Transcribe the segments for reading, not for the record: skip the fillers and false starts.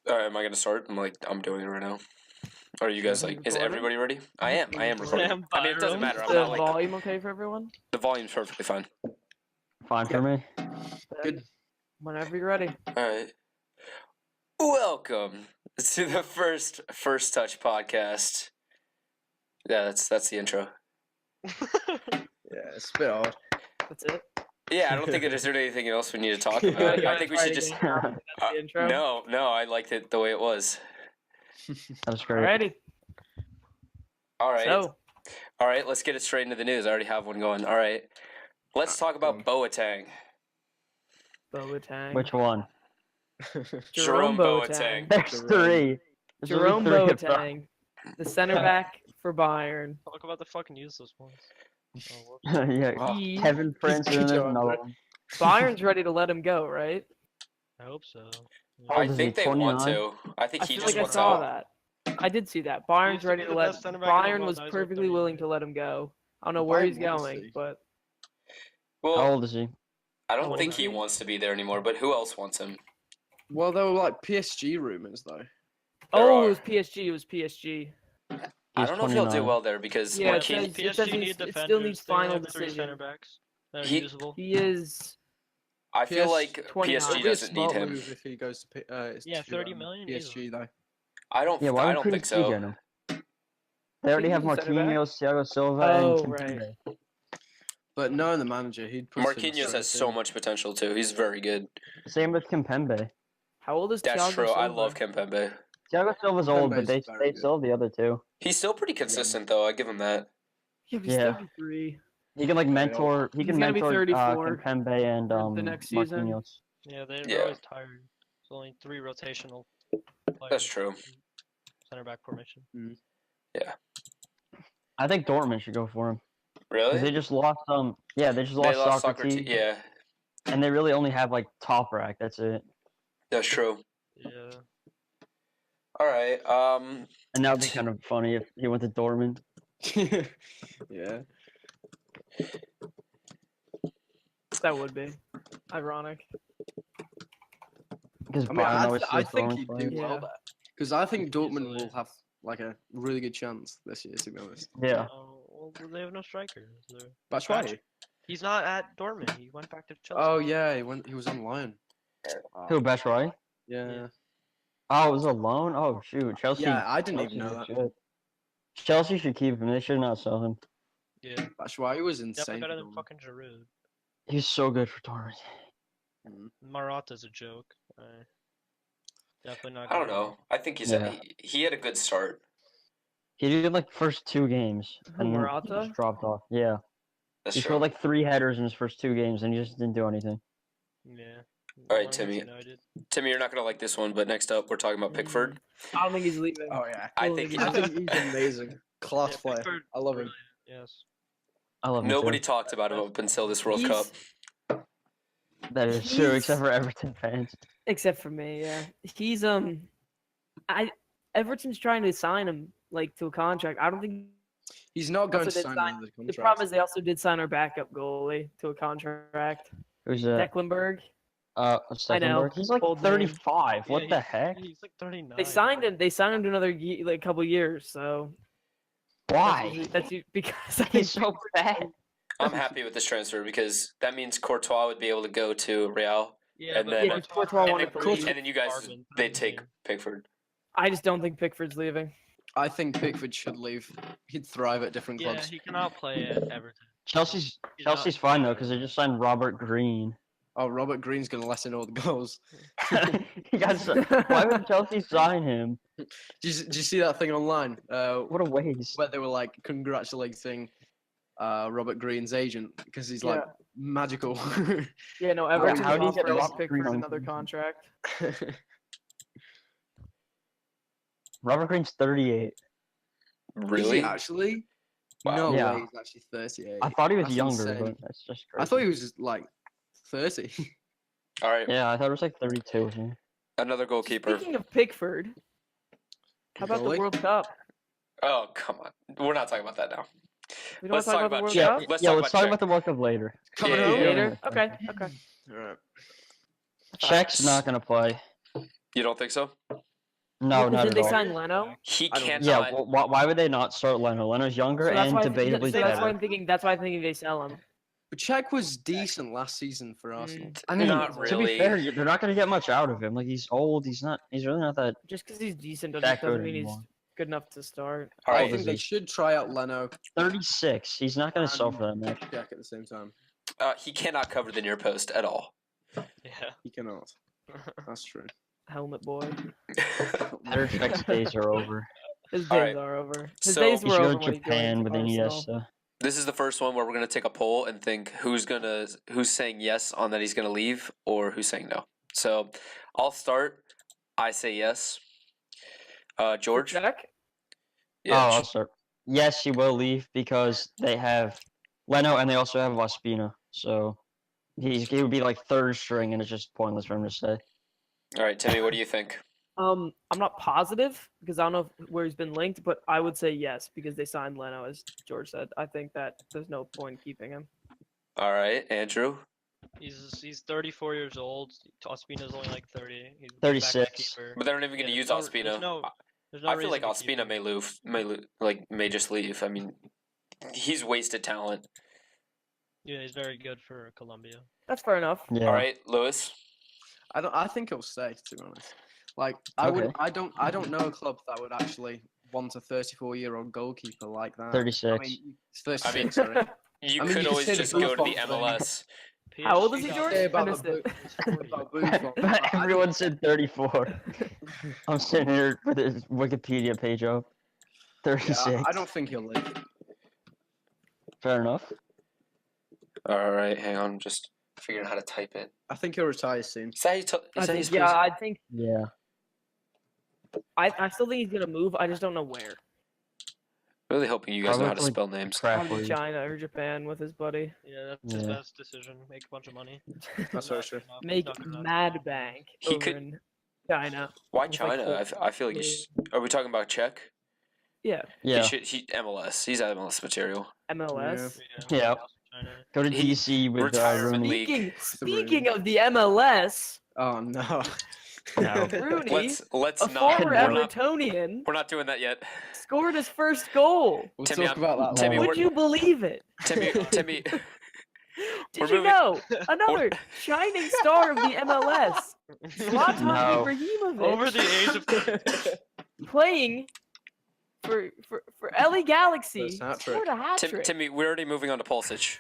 Am I gonna start? I'm doing it right now. Or are you guys Are you like? Is recording? everybody ready? I am. I am recording. Damn, I mean, it doesn't Byram. matter. Is I'm the not like volume okay for everyone? the volume's perfectly fine. Fine for me. Good. Whenever you're ready. All right. Welcome to the First Touch podcast. Yeah, that's the intro. Yeah, it's a bit odd. That's it. Yeah, I don't think there's anything else we need to talk about. I think we should just. That's the intro. No, I liked it the way it was. That's great. Alrighty. All right. So, All right, let's get it straight into the news. I already have one going. All right. Let's talk about Boateng. Boateng. Which one? Jerome Boateng. There's three. There's Jerome only three of them. Boateng, the center back for Bayern. Talk about the fucking useless ones. Oh, Yeah, He- Kevin Prince and Good there's job, another bro. one. Bayern's ready to let him go, right? I hope so. How I old is think he, they want 29? to. I think I he feel just like I wants saw out. that. I did see that. Bayern's used to ready be to the let. best center back in the Bayern world, was now he's perfectly 39. willing to let him go. I don't know where Bayern he's wants going, to. but How Well, old is he? I How don't old think is he he? wants to be there anymore, but who else wants him? Well, there were like PSG rumors though. oh, are. it was PSG. It was PSG. I He's don't know if he'll do 29. well there because Yeah, it Marquinhos, says- PSG says need he's- it defenders. still needs They only final have three decision. center backs that are He- usable. He is. I feel like 29. PSG It'll be a doesn't need smart him. move if he goes to Yeah, to, 30 million PSG though. I don't. Yeah, why I would don't think PSG so. get him? They already He's have a center back? Marquinhos, Thiago Silva, Oh, and right. Kimpembe. But knowing the manager, he'd put him Marquinhos straight has so in. much potential too. He's very good. Same with Kimpembe. How old is That's Thiago true. I Silva? love Kimpembe. Thiago Silva's old, but Kimpembe's they very good. still have the other two. He's still pretty consistent though. I give him that. Yeah, but he's Yeah. 33. He can like mentor. He He's can gonna be mentor 34 Kimpembe and for the next season. Marquinhos. Yeah, they're Yeah. always tired. It's only three rotational players. That's true. Center back formation. I think Dortmund should go for him because Really? they just lost Yeah, they just They lost lost Socrates. Socrates. Yeah, And they really only have like top rack. That's it. that's true. Yeah. All right. And that would be kind of funny if he went to Dortmund. Yeah. That would be ironic. Because I mean, Bayern always I steals think Dortmund's he'd players. do Yeah. well there. Because I think Dortmund Easily. will have like a really good chance this year, to be honest. Yeah. Well, they have no strikers. That's Scratch. right. He's not at Dortmund. He went back to Chelsea. Oh yeah, he was on loan. Who, Batshuayi? Yeah. Oh, it was a loan? Oh, shoot. Chelsea. Yeah, I didn't Chelsea even know that. should. Chelsea should keep him. They should not sell him. Yeah. That's why he was insane. Definitely better for than Dortmund. fucking Giroud. He's so good for Dortmund. Morata's a joke. Definitely not. I don't good. know. I think Yeah. he had a good start. He did like first two games. Who, And then Morata? just dropped off. Yeah. That's He true. scored like 3 headers in his first 2 games and he just didn't do anything. Yeah. All right, One against Timmy. United. Timmy, you're not gonna like this one, but next up we're talking about Pickford. I don't think he's leaving. Oh yeah. I Well, think he- I think he's amazing. Class Yeah, player. Pickford, I love him. brilliant, Yes. I love him. nobody Too. talked about him up until this World He's- Cup. That is true, he's- except for Everton fans. Except for me, yeah. He's Everton's trying to sign him like to a contract. I don't think He's not going to Also did sign sign- another the contract. problem is they also did sign our backup goalie to a contract. Who's Stecklenburg. Stecklenburg? He's like old man. 35. What Yeah, the heck? He's like 39. They signed him. They signed him to another like couple years. So Why? That's because He's so bad. I'm happy with this transfer because that means Courtois would be able to go to Real, Yeah, and but then- Yeah, Courtois and wanted then, to leave. and then you guys Hardman, they take Pickford. I just don't think Pickford's leaving. I think Pickford should leave. He'd thrive at different Yeah, clubs. he cannot play at Everton. Chelsea's He's not- Chelsea's fine though because they just signed Robert Green. Oh, Robert Green's gonna let in all the goals. You guys, why would Chelsea sign him? Did you see that thing online? What a waste. Where they were like congratulating Robert Green's agent because he's like magical. Yeah, no, how Everton's do you get offering Robert Green Pickford on another team? contract. Robert Green's 38. Is Really? he actually? Wow. No Yeah. way, he's actually 38. I thought he was That's younger, insane. but that's just crazy. I thought he was just like 30. All right, Yeah, I thought it was like 32 or something. another goalkeeper. Speaking of Pickford, how about the Goalie? World Cup? Oh come on, we're not talking about that now. We don't Let's talk talk about the about World Czech. Cup Let's yeah, talk let's about talk Czech. about the World Cup later. Coming Yeah, home. yeah. later. Okay, okay. Alright. Czech's not gonna play. You don't think so? No, not Did at they all. sign Leno? He I don't- cannot. Yeah, why would they not start Leno? Leno's younger So that's and why. debatably So that's why better. I'm thinking. That's why I'm thinking they sell him. But Czech was decent last season for Arsenal. I mean, Not to really. be fair, they're not going to get much out of him. Like, he's old. He's really not that. Just because he's decent That doesn't good mean he's anymore. good enough to start. All I right. think they should try out Leno 36. He's not going to sell Um, for that much. Czech at the same time. He cannot cover the near post at all. Yeah. He cannot. That's true. Helmet boy. Their Czech's days are over. His days All right. are over. His So- days He were should over go to when he Japan joined with Arsenal. Iniesta. This is the first one where we're gonna take a poll and think who's saying yes on that he's gonna leave or who's saying no. So I'll start. I say yes. George. Check. Yeah. I'll start. Yes, he will leave because they have Leno and they also have Ospina. So he would be like third string, and it's just pointless for him to stay. All right, Timmy. What do you think? I'm not positive because I don't know where he's been linked, but I would say yes because they signed Leno, as George said. I think that there's no point keeping him. All right, Andrew. He's 34 years old. Ospina's only like 30. He's a 36. backup keeper. But they're not even Yeah, gonna use there's Ospina. there's no I feel like reason to keep Ospina him. may just leave. I mean, he's wasted talent. Yeah, he's very good for Colombia. That's fair enough. Yeah. All right, Lewis. I think he'll stay, to be honest. Like Okay. I don't know a club that would actually want a 34-year-old goalkeeper like that. 36. I mean, 36, sorry. You I mean, could you always could say just the go to the Buffon thing. MLS. How old is PSG he, got- George? Say I about missed the it. about Buffon. Everyone said 34. I'm sitting here with his Wikipedia page up. 36. Yeah, I don't think he'll leave. Fair enough. All right, hang on. I'm just figuring out how to type it. I think he'll retire soon. Is that how you t- I is that think, you yeah, supposed- I think Yeah. I still think he's gonna move. I just don't know where. Really hoping you guys know how to Probably spell names. Probably Probably. China or Japan with his buddy. Yeah, that's his Yeah. best decision. Make a bunch of money. That's very true. Make mad bank He over could- in China. Why It's like China? I feel like he's. Are we talking about Czech? Yeah, Yeah. He MLS. He's MLS material. MLS. Yeah. China. Go to He- DC with retirement Rooney. league. Speaking of the MLS, Oh no. No. Rooney, Let's a not. former We're not, Evertonian, we're not doing that yet. scored his first goal. We'll Timmy, talk I'm- about that. Timmy, later. Would you believe it? Timmy. Did We're you moving- know another shining star of the MLS, Zlatan No. Ibrahimovic, Over the age of playing for LA Galaxy, First hat scored a hat Tim, trick. Timmy, we're already moving on to Pulisic.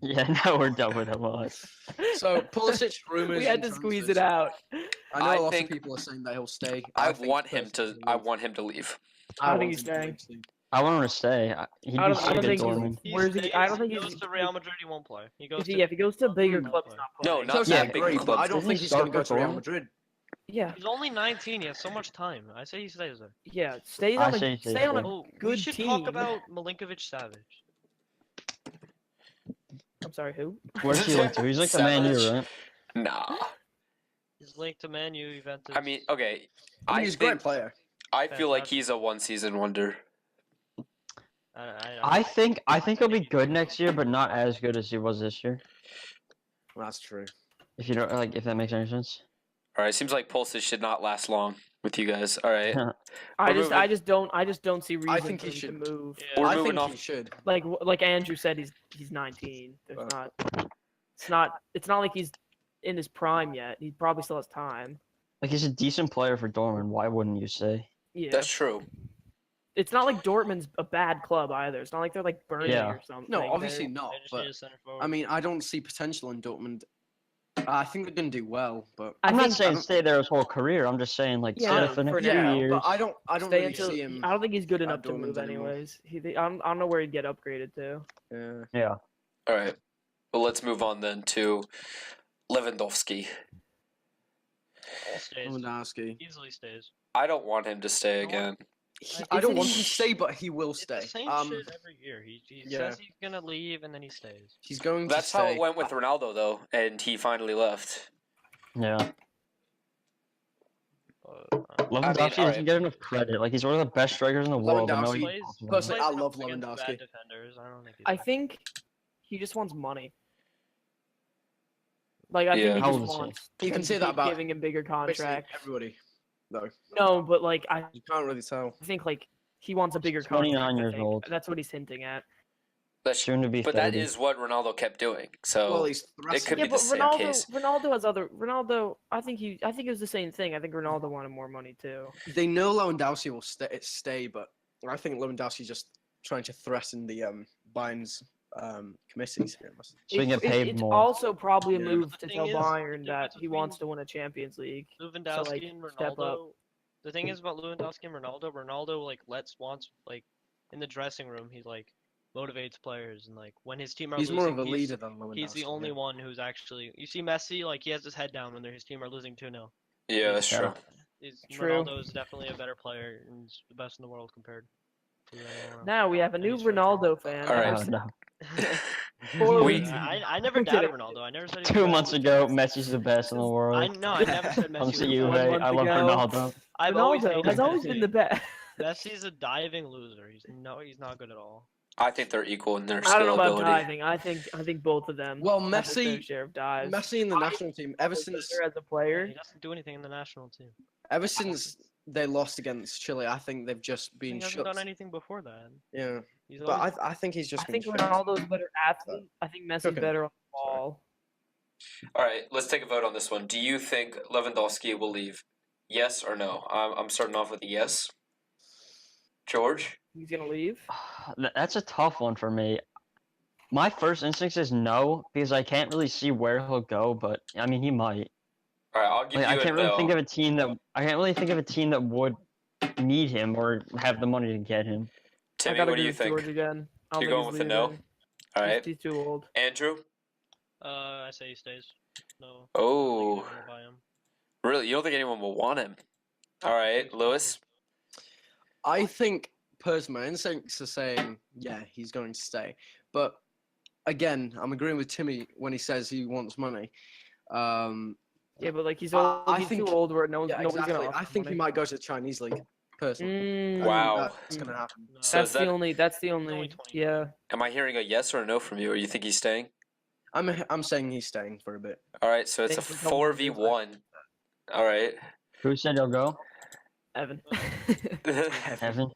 Yeah, now we're done with MLS. So Pulisic rumors. We had and to squeeze transfers. it out. I know I a lot think- of people are saying that he'll stay. I think want him personally to. he'll I leave. want him to leave. I want think he's him to staying. leave too. I want him to stay. He'd I be don't- I sick don't at think he's- Dortmund. Where's he? I don't He think goes he's. to Real Madrid. He won't play. He goes If he, to. if he goes to bigger He'll clubs, play. not No, playing. not Close, Yeah, that big great, but club. I don't Doesn't think he he's going to start go for to Real Dortmund? Madrid. Yeah, He's only 19. He has so much time. I say he stays there. yeah. Stay I on say a he stays stay on a there. Oh, we good should team. talk about Milinkovic Savic. I'm sorry, who? Where's he linked to? He's like the Man U, Savage. right? Nah. He's linked to Man U, Juventus. I mean, okay. I mean, he's a great think player. I feel like Fantastic. he's a one-season wonder. I think he'll be good next year, but not as good as he was this year. That's true. If you don't like, if that makes any sense. All right. Seems like Pulisic should not last long with you guys. All right. I We're just don't see reason think for he him should. to move. Yeah. We're I moving think off. he should. Like Andrew said, he's 19. There's it's not like he's in his prime yet. He probably still has time. Like he's a decent player for Dortmund. Why wouldn't you say? Yeah, That's true. it's not like Dortmund's a bad club either. It's not like they're like Burnley Yeah. or something. No, obviously They're- not. They just But need a center forward. I mean, I don't see potential in Dortmund. I think they're going to do well, but I I'm not think- saying stay there his whole career. I'm just saying like Yeah, stay no, for the for next few now, years. but I don't stay really until see him. I don't think he's good at enough to Dortmund move anymore. anyways. I don't know where he'd get upgraded to. Yeah. Yeah. All right. Well, let's move on then to Lewandowski. Stays. Lewandowski. Easily stays. I don't want him to stay You know what? again. I don't Isn't want he- him to stay, but he will It's stay. the same shit every year. He yeah. says he's gonna leave and then he stays. He's going That's to how stay. it went with Ronaldo, though, and he finally left. Yeah. But, Lewandowski alright. doesn't get enough credit. Like he's one of the best strikers in the world. and no, Lewandowski- he's plays- not. Personally, I plays love against Lewandowski. bad defenders. I don't think he's I bad. think he just wants money. Like I Yeah. think he How just old is he? wants. You can them say to that keep about giving him bigger Basically contracts. everybody. though. No, but like I You can't really tell. think like he wants a bigger 29 contract. I years think. old. That's what he's hinting at. That's Soon to be but 30. that is what Ronaldo kept doing. So Well, he's it could threatening. Yeah, be the but same Ronaldo, case. Ronaldo has other. Ronaldo, I think it was the same thing. I think Ronaldo wanted more money too. They know Lewandowski will stay, but I think Lewandowski's just trying to threaten the Bayern's committees. here. So he can get paid It's more. also probably a Yeah. move The to thing tell is, Bayern the that difference he wants between to win a Champions League. Lewandowski like, and step up. Ronaldo. The thing is about Lewandowski and Ronaldo like wants like in the dressing room he like motivates players and like when his team are He's losing, more of a leader than Lewandowski. he's the only yeah. one who's actually. You see Messi, like he has his head down when his team are losing 2-0. Yeah, that's Yeah. true. True. Ronaldo is definitely a better player and he's the best in the world compared to anyone else. Now we have a new he's from- Ronaldo fan. All right. ever Oh, since- no. 4 We- weeks. I never I'm doubted kidding. Ronaldo. I never said he was 2 bad. months ago, Messi's the best in the world. I know. I never said Messi I'm was to you, bad. 1 hey. month I love ago. Ronaldo. I've always Ronaldo hated has always been Messi. the best. Messi's a diving loser. He's not good at all. I think they're equal in their I don't skill know about ability. diving. I think both of them. Well, have their fair Messi, share of dives. Messi in the national team. Ever He's since better as a Yeah, player. he doesn't do anything in the national team. they lost against Chile, I think they've just He been hasn't shut. done anything before that. Yeah, He's but always, I think he's just. I think been shut. Ronaldo's a better athlete. I think Messi's Okay. better on the ball. All right, let's take a vote on this one. Do you think Lewandowski will leave? Yes or no? I'm starting off with a yes. George? He's gonna leave. That's a tough one for me. My first instinct is no, because I can't really see where he'll go, but I mean he might. All right, I'll give Like, you I a can't really no. think of a team that would need him or have the money to get him. Timmy, I gotta what do agree you with think? George again. I don't You're think going he's with a no? leaving. All He's- right, He's too old. Andrew? I say he stays. No. Oh, I don't think anyone will buy him. really? You don't think anyone will want him? All right, Lewis? I think personally, my instincts are saying, yeah, he's going to stay. But again, I'm agreeing with Timmy when he says he wants money. Yeah, but like he's I- old. I he's think- too old where nobody's exactly. gonna. Offer I think he money. might go to the Chinese league. Personally, Mm, Wow. that's going to happen. No. So That's is the that- only. That's the only only. 20. Yeah. Am I hearing a yes or a no from you, or you think he's staying? I'm saying he's staying for a bit. All right, so it's a Thanks for coming with me. 4v1. All right. Who said he'll go? Evan. All Evan.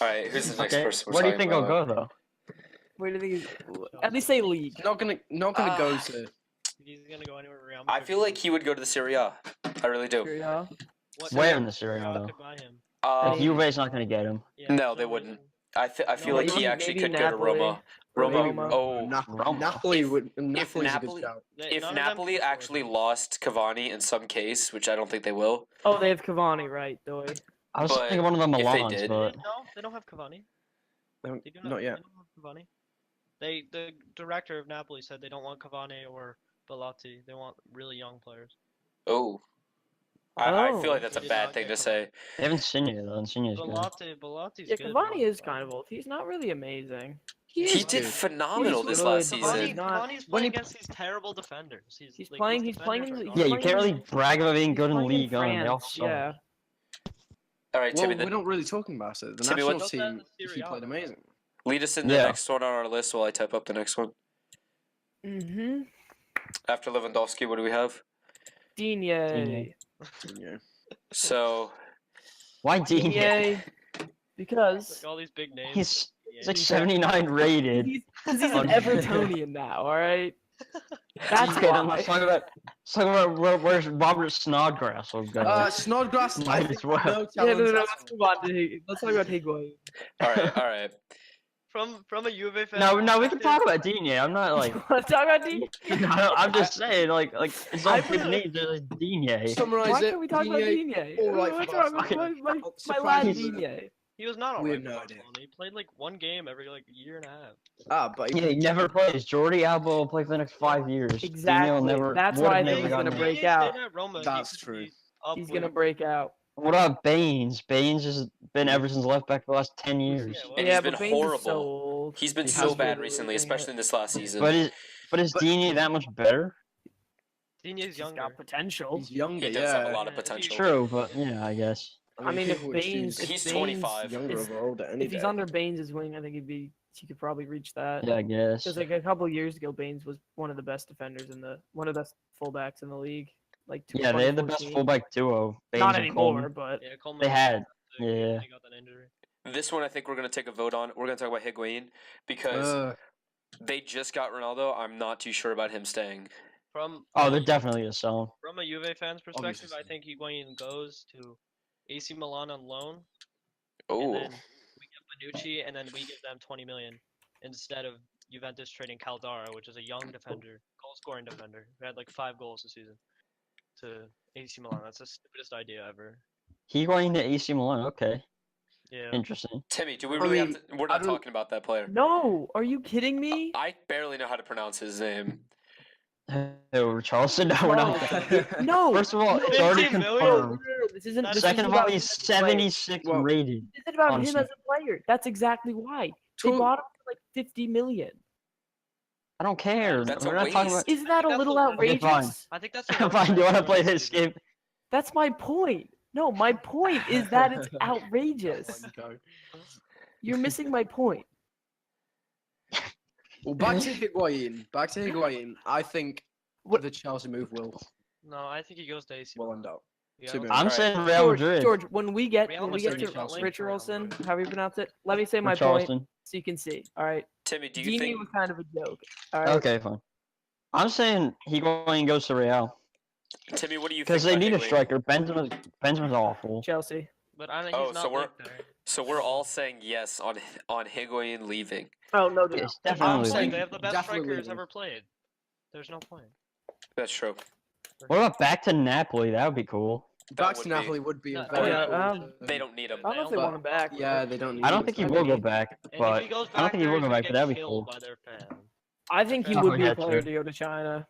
right, who's the next Okay. person we're Where do you talking think he'll about? go though? Where do you think? At least say league. Not gonna go Ah. to. He's gonna go anywhere Real I Madrid feel like he would go to the Serie A. I really do. Yeah. What Where team in the Serie A, Real though? could buy him? Like Um, Juve's not gonna get him. Yeah, No, there's they wouldn't. reason. I feel No, like he maybe- actually maybe could go to Napoli. Roma. Or Roma. Roma. Oh, Napoli If- would. Napoli's a Napoli- good shout. They- if none of them Napoli can afford actually him. lost Cavani in some case, which I don't think they will. Oh, they have Cavani, right? Doy. I was But thinking one of the if they Milans, did- but No, they don't have Cavani. No, They do not yet. They don't have Cavani. The director of Napoli said they don't want Cavani or Bellotti. They want really young players. Oh. I feel Oh. like that's a They did bad not thing get to say. they haven't Insigne though. Insigne's good. Bellotti's Yeah, good. Cavani is kind of old. He's not really amazing. He is did good. phenomenal He's this good. last Cavani- season. He's not- Cavani's when playing he- against these terrible defenders. He's like, playing- these he's playing defenders in are the- Yeah, you garbage. can't really playing- brag about being He's good in playing league on. They all France, suck. yeah. All right, Well, Timmy, we're not really talking about it. The Timmy, national what's that in team, the he Serie A, played though? amazing. lead us in the Yeah. next one on our list while I type up the next one. Mm-hmm. After Lewandowski, what do we have? Digne. Yeah. So, Why Digne? Digne. Because Like all these big names. He's like He's- 79 rated. he's an Evertonian now, all right? That's Okay, then why. let's talk about where's Robert Snodgrass will go. Snodgrass, I Might think as well. no Yeah, talent no, at let's all. move on to let's talk about Higuain. all right. From a Juve fan. No, we can talk about Digne. I'm not like. Let's talk about Digne. I'm just saying, like it's I not big really- names. There's like Digne. Summarize Why it. can't we talk about Digne, Digne? all right What's for wrong with Barcelona. my I'm lad surprised Digne? He was not We alright. have no for idea. Barcelona. He played like one game every like year and a half. But Yeah, he never plays. Jordi Alba will play for the next 5 years. Digne will Exactly. never, That's would why have I think never he's gonna gotten break He out. stayed at Roma, he That's could true. be up He's with- gonna break out. What about Baines? Baines has been Everton's left back for the last 10 years. Yeah, well, And Yeah, he's but been Baines is so horrible. old. He's been He so has bad been recently, losing it. especially this last season. But is Digne that much better? Digne's He's younger. got potential. he's younger. he does have a yeah. lot of Yeah, if he- potential. True, but yeah, I guess. I mean, if people would Baines- choose if He's Baines- 25. younger if- over older any If he's day. under Baines' wing, I think he could probably reach that. Yeah, I guess. Because like a couple years ago, Baines was one of the best defenders one of the best fullbacks in the league. like Yeah, they had the best 2014. fullback duo. Baines Not and anymore, Coleman. but Yeah, Coleman They was had, sick, yeah. He got that injury. This one I think we're gonna take a vote on. We're gonna talk about Higuain because they just got Ronaldo. I'm not too sure about him staying. From Oh, from they're a- definitely a sell. From a Juve fan's perspective, I Obviously. think Higuain goes to AC Milan on loan, and Oh, then we get Bonucci, and then we give them 20 million instead of Juventus trading Caldara, which is a young defender, goal-scoring defender, who had like 5 goals this season, to AC Milan. That's the stupidest idea ever. He going to AC Milan. Okay, Yeah. interesting. Timmy, do we I really mean, have to? We're I not don't- talking about that player. no, are you kidding me? I barely know how to pronounce his name. Oh, Charleston? No, we're not. No. First of all, no, it's already 15 million? confirmed. This isn't. That's This Second isn't of all, about he's him as a player. 76 Well, rated. This isn't about on him Steam. as a player. That's exactly why they To- bought him for like 50 million. I don't care. That's We're a not talking about. waste. Isn't that a that's little a little- Okay, fine. outrageous? I think that's the worst Fine. Do you want to transfer play of the this season. game? That's my point. No, my point is that it's outrageous. Go. You're missing my point. Well, back to Higuain. I think What- the Chelsea move will I think he goes to AC. end up. Yeah, to be I'm Alright. saying Real George, Madrid. George, when we get Real to Madrid, Chelsea. Richarlison, however you pronounce it, let me say my point Charleston. so you can see. All right, Timmy, do you Dini think? was kind of a joke. All right, Okay, fine. I'm saying he going goes to Real Timmy, what do you think? because they about need a Higuain? striker. Benzema's awful. Chelsea. But I think Oh, he's so not we're- linked there. So we're all saying yes on Higuain leaving. Oh no, no, It's no. I'm definitely. saying saying they have the best definitely strikers leaving. ever played. There's no point. That's true. What about back to Napoli? That would be cool. Back would to be- Napoli would be a No, very yeah, cool They don't need him. I don't know if they But- want him back. Yeah, they don't. Need I don't him. think he I will go mean- back, And but if he goes back I don't think he there, will he's go gonna back. get But that'd be killed cool. by their fans. I think he Oh, would be yeah, a player true. to go to China.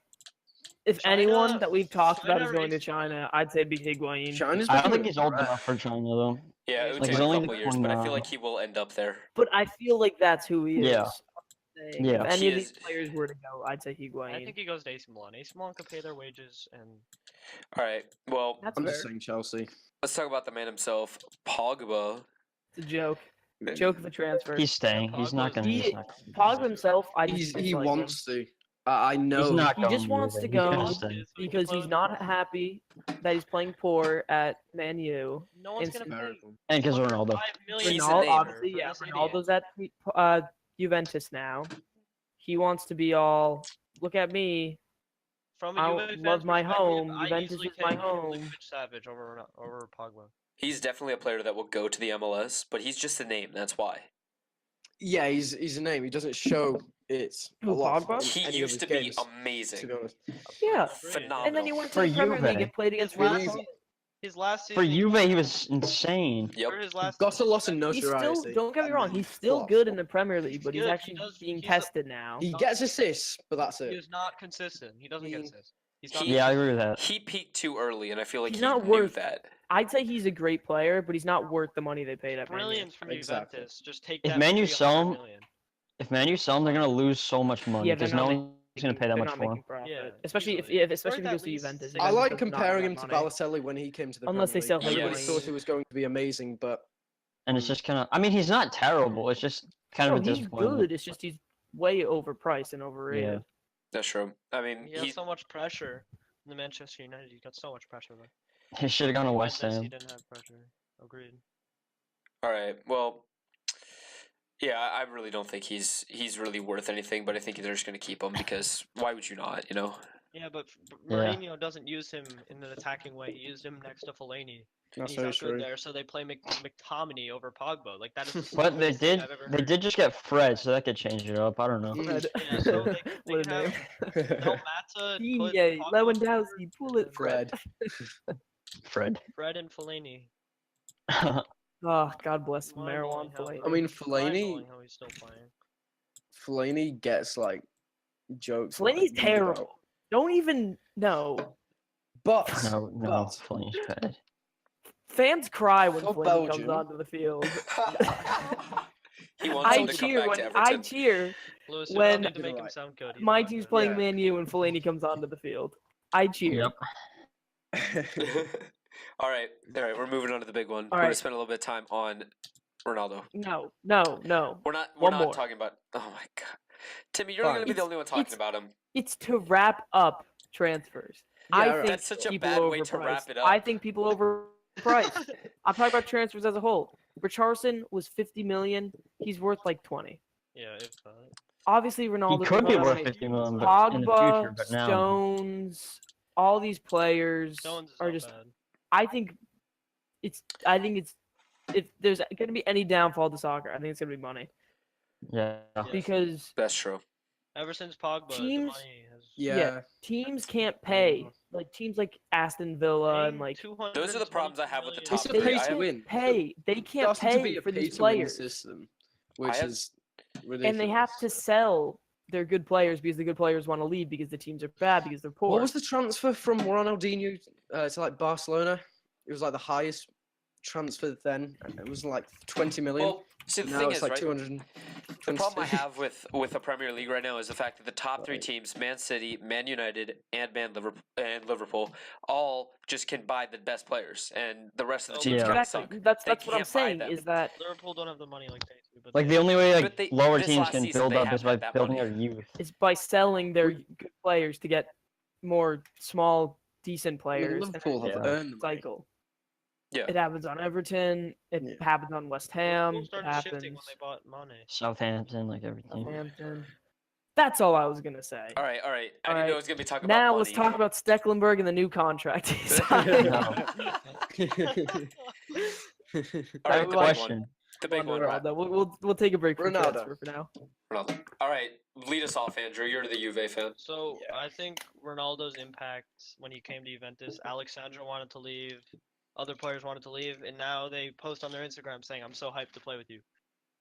If China- anyone that we've talked about China is going to raised- China, I'd say be Higuain. China's I don't becoming think he's old a threat. enough for China though. Yeah, it would Like, take he's a only couple years, but I feel 29. like he will end up there. But I feel like that's who he is. Yeah. I'm saying. Yeah. If any He of these is- players were to go, I'd say Higuain. I think he goes to AC Milan. AC Milan could pay their wages, and All right. Well, That's I'm fair. just saying Chelsea. let's talk about the man himself, Pogba. It's a joke. Joke of a transfer. He's staying. He's not gonna. He- He's not. Pogba himself, I just He dislike him. wants to. I know. He's not He going just wants Juve. to He's gonna go stay. because he's not happy that he's playing poor at Man U. no one's It's gonna pay American. And because Ronaldo. 5 million He's a Ronaldo, name. obviously, for yeah. this idiot. Ronaldo's at Juventus now. He wants to be all. Look at me. From I a Juve love fan's my perspective, home. I Juventus easily is my take home. Milinkovic Savage over Pogba. He's definitely a player that will go to the MLS, but he's just a name. That's why. Yeah, he's a name. He doesn't show it a Who, lot. Pogba? in He any of used his to be games, to amazing, be honest. Yeah. phenomenal. And then he went to For the Premier Juve. League and played against For Real Juve. Madrid. His last For season. Juve, he was insane. Yep. For his last Got a lot of He's still, notoriety. don't get me wrong, and he's still flops. good in the Premier League, but He's he's good, he actually does- being he's a- tested now. He gets assists, but that's He it. is not consistent. He doesn't get He- assists. He's not. he- Yeah, I agree with that. He peaked too early, and I feel like He's he not knew worth- that. I'd say he's a great player, but he's not worth the money they paid at Man U. Brilliance from Exactly. Juventus. Just take If that. Man U for sell 300 him, million. If Man U sell him, they're gonna lose so much money Yeah, they're because not no one's gonna pay that They're much not for him. making profit. Yeah, especially easily. especially if he Worth goes at to least Juventus. 6 I Juventus like does not comparing have him to money. Balotelli when he came to the Unless Premier they sell League. Everybody Higuain. thought he was going to be amazing, but And it's just kind of. I mean, he's not terrible. It's just kind No, of a he's disappointment. good. It's just he's way overpriced and overrated. That's true. I mean, He has he's so much pressure in the Manchester United. He got so much pressure there. He should have gone to West Juventus, Ham. He didn't have pressure. Agreed. all right. Well, yeah, I really don't think he's really worth anything, but I think they're just gonna keep him because why would you not? You know. Yeah, but Yeah. Mourinho doesn't use him in an attacking way. He used him next to Fellaini. that's He's very not true. good there, so they play McTominay over Pogba. Like that is. the But they stupidest thing did. I've ever They heard. did just get Fred, so that could change it up. I don't know. Mm. Yeah, so they What a can name. have Mata, put Digne, Pogba Lewandowski, pull it. Fred. Fred. Fred and Fellaini. Oh, God bless Mind Marwan blowing how- Fellaini. I mean, Mind Fellaini, blowing how he's still playing. Fellaini gets like jokes. Fellaini's like, terrible. Don't even know. But No, no, But- Fellaini's bad. Fans cry when For Fellaini comes Belgium. onto the field. He wants I him to come cheer back when to I Everton. cheer Lewis, When- when need to You're make him right. sound good. He's my not team's good. playing Yeah. Man U and Fellaini comes onto the field. I cheer. Yep. all right, we're moving on to the big one. All We're gonna right. spend a little bit of time on Ronaldo. No. We're not One more. talking about. Oh my god, Timmy, you're Fine. gonna be the It's- only one talking it's- about him. It's to wrap up transfers. I Yeah, think That's such a people bad are way to wrap overpriced. it I up. think people overpriced. I'm talking about transfers as a whole. Richarlison was 50 million. He's worth like 20. Yeah, if Obviously, He Ronaldo. could be is worth right. 50 million, but in the future. Pogba, But now, Stones, all these players Stones is are not just. bad. I think it's. If there's going to be any downfall to soccer, I think it's going to be money yeah. Yes. because That's true. Ever since Pogba, the Teams- money has Yeah. teams can't pay. Like teams like Aston Villa and paying like 200 Those are the problems I have with the It's top a three. pay I to have- win. pay. They can't Starting to be pay a for pay these to win players, system, which have- is ridiculous. and they have to sell their good players because the good players want to leave because the teams are bad because they're poor. What was the transfer from Ronaldinho to like Barcelona? It was like the highest transfer then. It was like 20 million. Well, see, the now thing it's is, like right? 200. The problem I have with the Premier League right now is the fact that the top three teams, Man City, Man United, and Liverpool, all just can buy the best players, and the rest of the Oh, teams Yeah. kind of Exactly. suck. That's They what I'm can't buy saying them. is that Liverpool don't have the money like they do. But Like they the only way But like they- lower this teams last can season, build they up is haven't by had that building money. their youth. it's by selling their good players to get more small, decent I mean, players. and Liverpool then have Yeah. earned the money. cycle. Yeah. It happens on Everton. It Yeah. happens on West Ham. Liverpool It started happens shifting when they bought Mane. Southampton, like everything. Southampton. That's all I was gonna say. All right. I All didn't know right. I was gonna be talking Now about let's money. talk about Stecklenburg and the new contract he signed. No. All I right, have the big a one. question. The big one. Ronaldo. We'll take a break from Ronaldo. transfer for now. Ronaldo. All right, lead us off, Andrew. You're the Juve fan. So I think Ronaldo's impact when he came to Juventus, Alexandra wanted to leave, other players wanted to leave, and now they post on their Instagram saying, "I'm so hyped to play with you."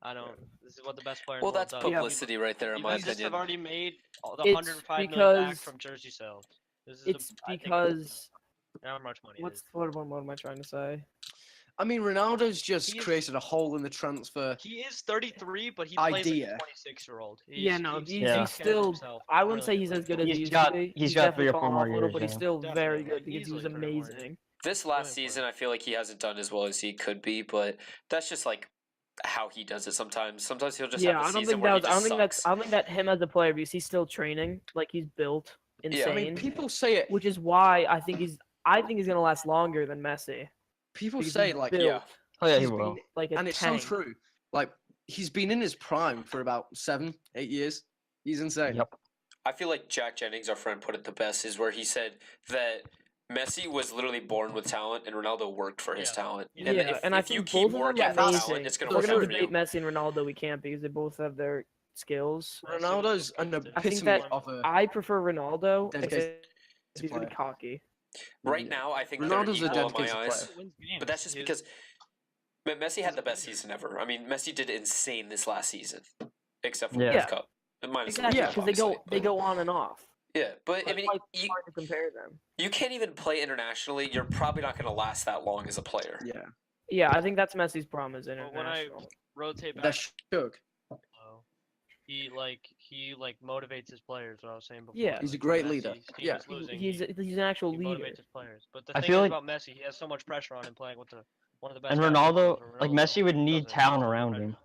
I don't. This is what the best player. in Well, the world that's does. publicity right there, in my Juventus have opinion. already made the It's 105 million back because- from jersey sales. This is It's I think because how much money it what is. am I trying to say? I mean, Ronaldo's just He is- created a hole in the transfer. He is 33, but he plays like Idea. a 26-year-old. Yeah, no, he's Yeah. still. I wouldn't say he's as good as He's he used got- to be. he's got definitely 3 or 4 fallen more off a little, years, but he's yeah. still very Definitely. good because he was Easily 3 or more years. amazing. This Really last season, I feel like he hasn't done as well as he could be, but that's just like how he does it sometimes. Sometimes he'll just Yeah, have a I don't season think where that he was. I don't just think that's. sucks. I don't think that him as a player because he's still training. Like he's built Yeah. insane, I mean, people say it. which is why I think he's. I think he's gonna last longer than Messi. People because say he's like, built Yeah. Oh yeah, he he's will. been, like a and it's tank. so true. Like, he's been in his prime for about 7, 8 years. He's insane. Yep. I feel like Jack Jennings, our friend, put it the best, is where he said that Messi was literally born with talent and Ronaldo worked for his Yeah. talent. Yeah, And Yeah, if, and I if you think keep both of them working are for talent, amazing. it's If going to we're work gonna out for you. debate Messi and Ronaldo, we can't because they both have their skills. Messi was Ronaldo's so an good. I think epitome that of a I prefer Ronaldo dedicated because he's really player. cocky. Right now, I think Ronaldo's a they're equal in my dedicated eyes. player. Wins games. But that's just He was- because Messi had the best leader. season ever. I mean, Messi did insane this last season, except for Yeah. the Yeah. World Cup. Minus the Exactly, World because Cup, they obviously, but- go on and off. Yeah, but I It's mean, like you, hard to compare them. you can't even play internationally. You're probably not going to last that long as a player. Yeah. Yeah, I think that's Messi's problem is But when I international. rotate back, They're shook. though, he motivates his players. What I was saying before. Yeah. He's a like, great Messi, leader. his team Yeah. is losing, He's he, an actual he leader. motivates his players. But the I thing feel is like- about Messi, he has so much pressure on him playing with one of the best. And guys in the Ronaldo, world, like Ronaldo Messi, would need doesn't talent have around pressure. him.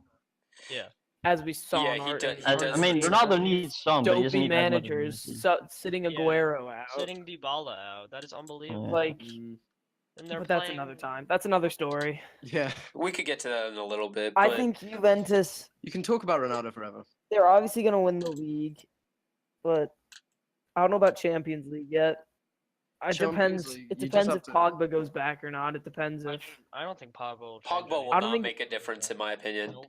Yeah. As we saw Yeah, in he our, does- in he our does I mean, need team. Ronaldo needs some, but he doesn't Dopey need as much as managers Messi. sitting Yeah. Aguero out. Sitting Dybala out, that is unbelievable. Like, Mm, And they're but that's playing- another time. That's another story. yeah. We could get to that in a little bit. I but think Juventus. You can talk about Ronaldo forever. They're obviously gonna win the league, but I don't know about Champions League yet. It Champions depends. League, It you just depends have if to- Pogba goes back or not. It depends if. I don't think Pogba will. change Pogba will anything. I don't not think- make a difference, in my opinion. Nope.